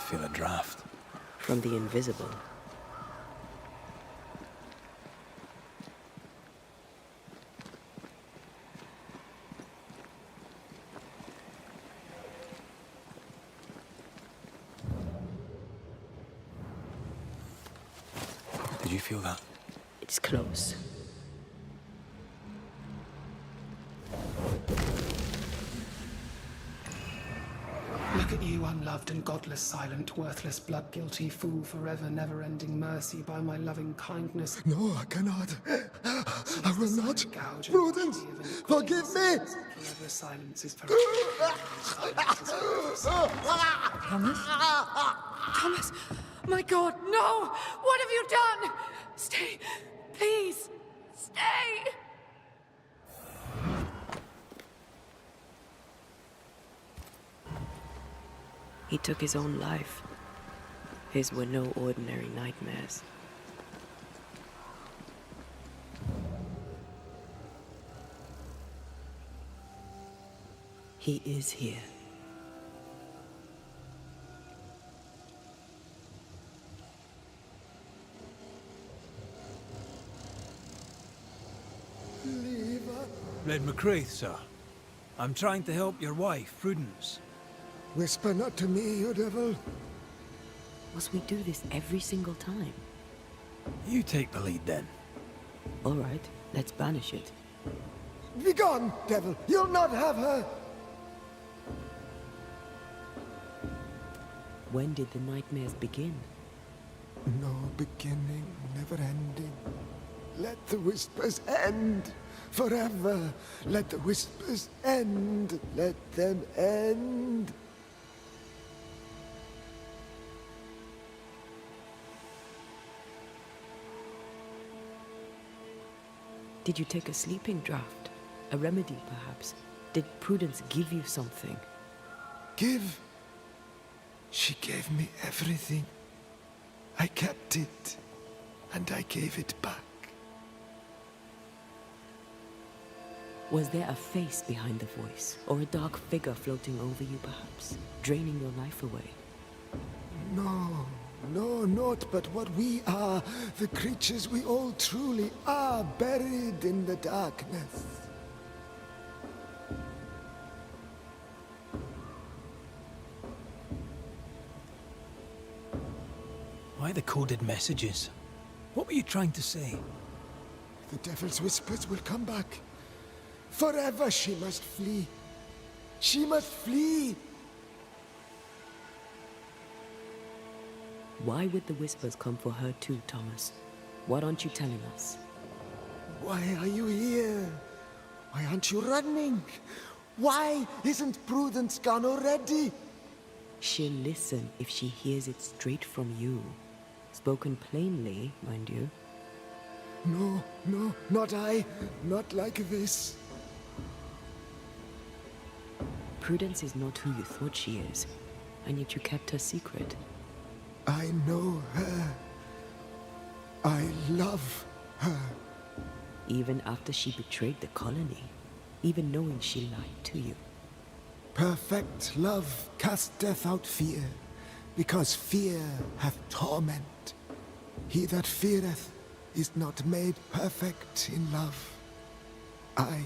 feel a draft. From the invisible. Did you feel that? It's close. Look at you, unloved and godless, silent, worthless, blood-guilty fool, forever never-ending mercy by my loving kindness. No, I cannot. I will not. Prudence, forgive me. Forever silence is forever. Thomas? Thomas! My God, no! What have you done? Stay, please. Stay! He took his own life. His were no ordinary nightmares. He is here. Red McCraith, sir. I'm trying to help your wife, Prudence. Whisper not to me, you devil. Must we do this every single time? You take the lead then. All right, let's banish it. Begone, devil. You'll not have her. When did the nightmares begin? No beginning, never ending. Let the whispers end forever. Let the whispers end. Let them end. Did you take a sleeping draught? A remedy, perhaps? Did Prudence give you something? Give? She gave me everything. I kept it, and I gave it back. Was there a face behind the voice, or a dark figure floating over you, perhaps, draining your life away? No, no, not but what we are, the creatures we all truly are, buried in the darkness. Why the coded messages? What were you trying to say? The devil's whispers will come back. Forever she must flee. She must flee. Why would the whispers come for her too, Thomas? What aren't you telling us? Why are you here? Why aren't you running? Why isn't Prudence gone already? She'll listen if she hears it straight from you. Spoken plainly, mind you. No, no, not I. Not like this. Prudence is not who you thought she is, and yet you kept her secret. I know her. I love her. Even after she betrayed the colony, even knowing she lied to you. Perfect love casteth out fear, because fear hath torment. He that feareth is not made perfect in love. I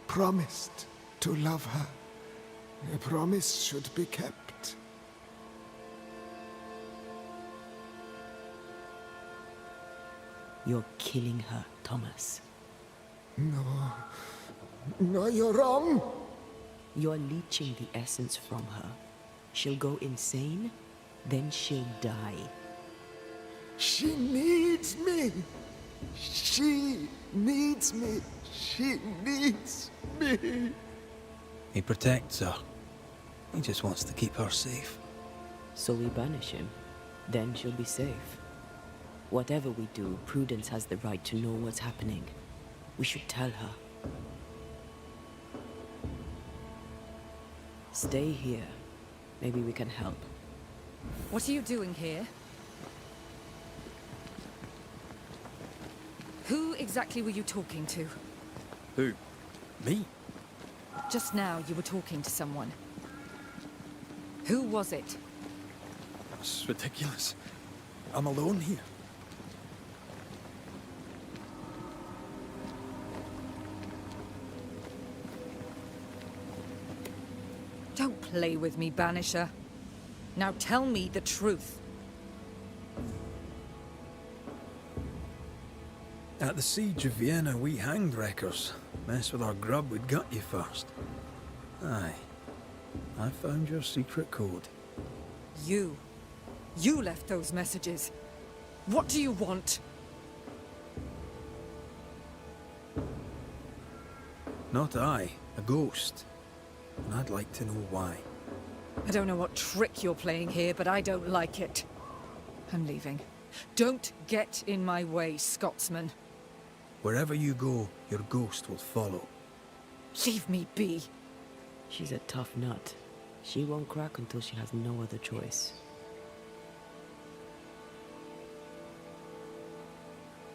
promised to love her. A promise should be kept. You're killing her, Thomas. No. No, you're wrong. You're leeching the essence from her. She'll go insane, then she'll die. She needs me. She needs me. She needs me. He protects her. He just wants to keep her safe. So we banish him. Then she'll be safe. Whatever we do, Prudence has the right to know what's happening. We should tell her. Stay here. Maybe we can help. What are you doing here? Who exactly were you talking to? Who? Me? Just now you were talking to someone. Who was it? It's ridiculous. I'm alone here. Don't play with me, Banisher. Now tell me the truth. At the siege of Vienna, we hanged wreckers. Mess with our grub, we'd gut you first. Aye. I found your secret code. You left those messages. What do you want? Not I, a ghost. And I'd like to know why. I don't know what trick you're playing here, but I don't like it. I'm leaving. Don't get in my way, Scotsman. Wherever you go, your ghost will follow. Leave me be. She's a tough nut. She won't crack until she has no other choice.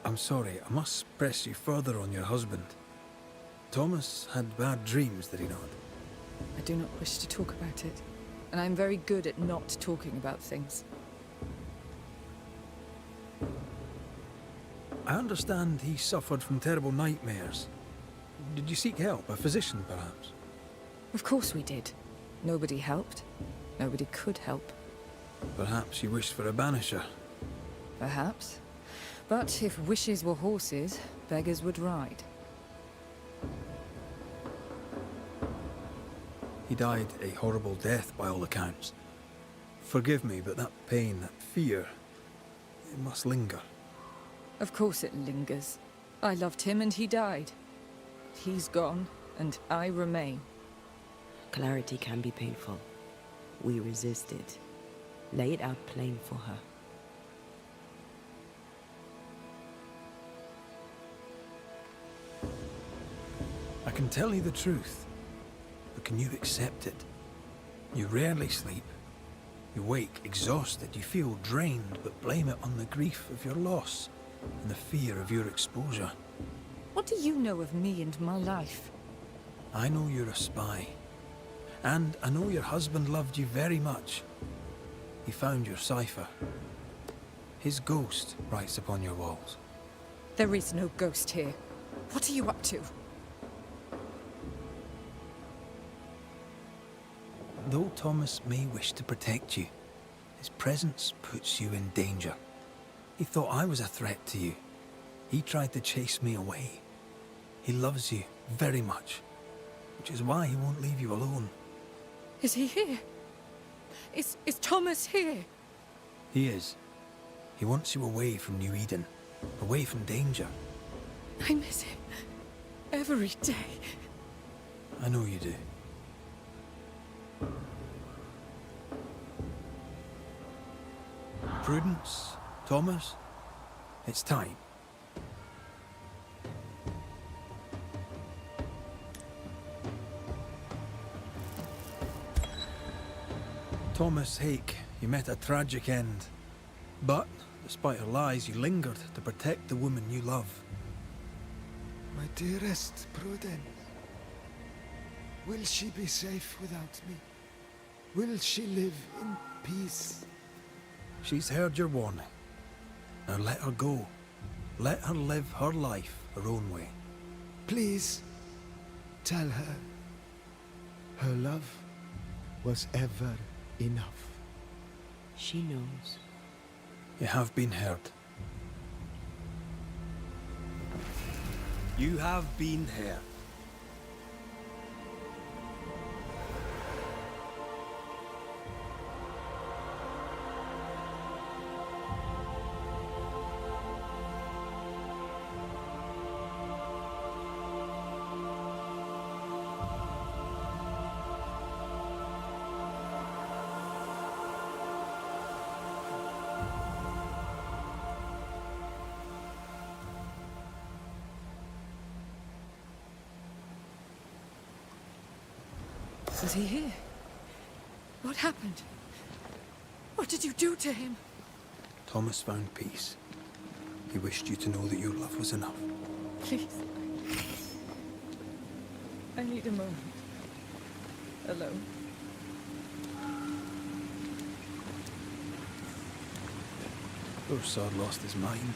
I'm sorry, I must press you further on your husband. Thomas had bad dreams, did he not? I do not wish to talk about it, and I'm very good at not talking about things. I understand he suffered from terrible nightmares. Did you seek help? A physician, perhaps? Of course we did. Nobody helped. Nobody could help. Perhaps you wished for a banisher. Perhaps. But if wishes were horses, beggars would ride. He died a horrible death by all accounts. Forgive me, but that pain, that fear, it must linger. Of course it lingers. I loved him and he died. He's gone, and I remain. Clarity can be painful. We resist it. Lay it out plain for her. I can tell you the truth, but can you accept it? You rarely sleep. You wake exhausted, you feel drained, but blame it on the grief of your loss and the fear of your exposure. What do you know of me and my life? I know you're a spy. And I know your husband loved you very much. He found your cipher. His ghost writes upon your walls. There is no ghost here. What are you up to? Though Thomas may wish to protect you, his presence puts you in danger. He thought I was a threat to you. He tried to chase me away. He loves you very much, which is why he won't leave you alone. Is he here? Is Thomas here? He is. He wants you away from New Eden, away from danger. I miss him every day. I know you do. Prudence, Thomas, it's time. Thomas Hake, you met a tragic end. But, despite her lies, you lingered to protect the woman you love. My dearest Prudence, will she be safe without me? Will she live in peace? She's heard your warning. Now let her go. Let her live her life her own way. Please, tell her her love was ever enough. She knows. You have been heard. You have been heard. Is he here? What happened? What did you do to him? Thomas found peace. He wished you to know that your love was enough. Please. I need a moment. Alone. Poor sod lost his mind,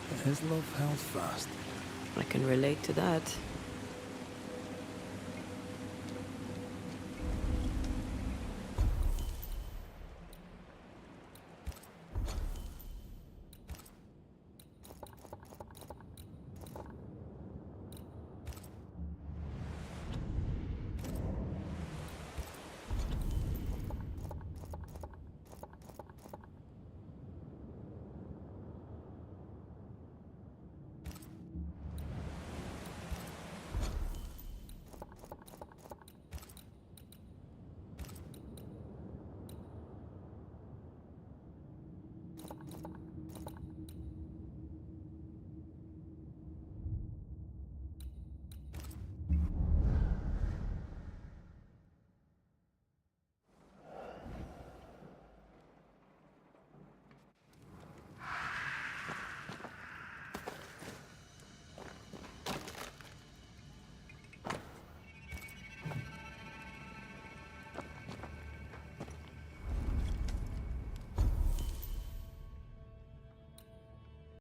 but his love held fast. I can relate to that.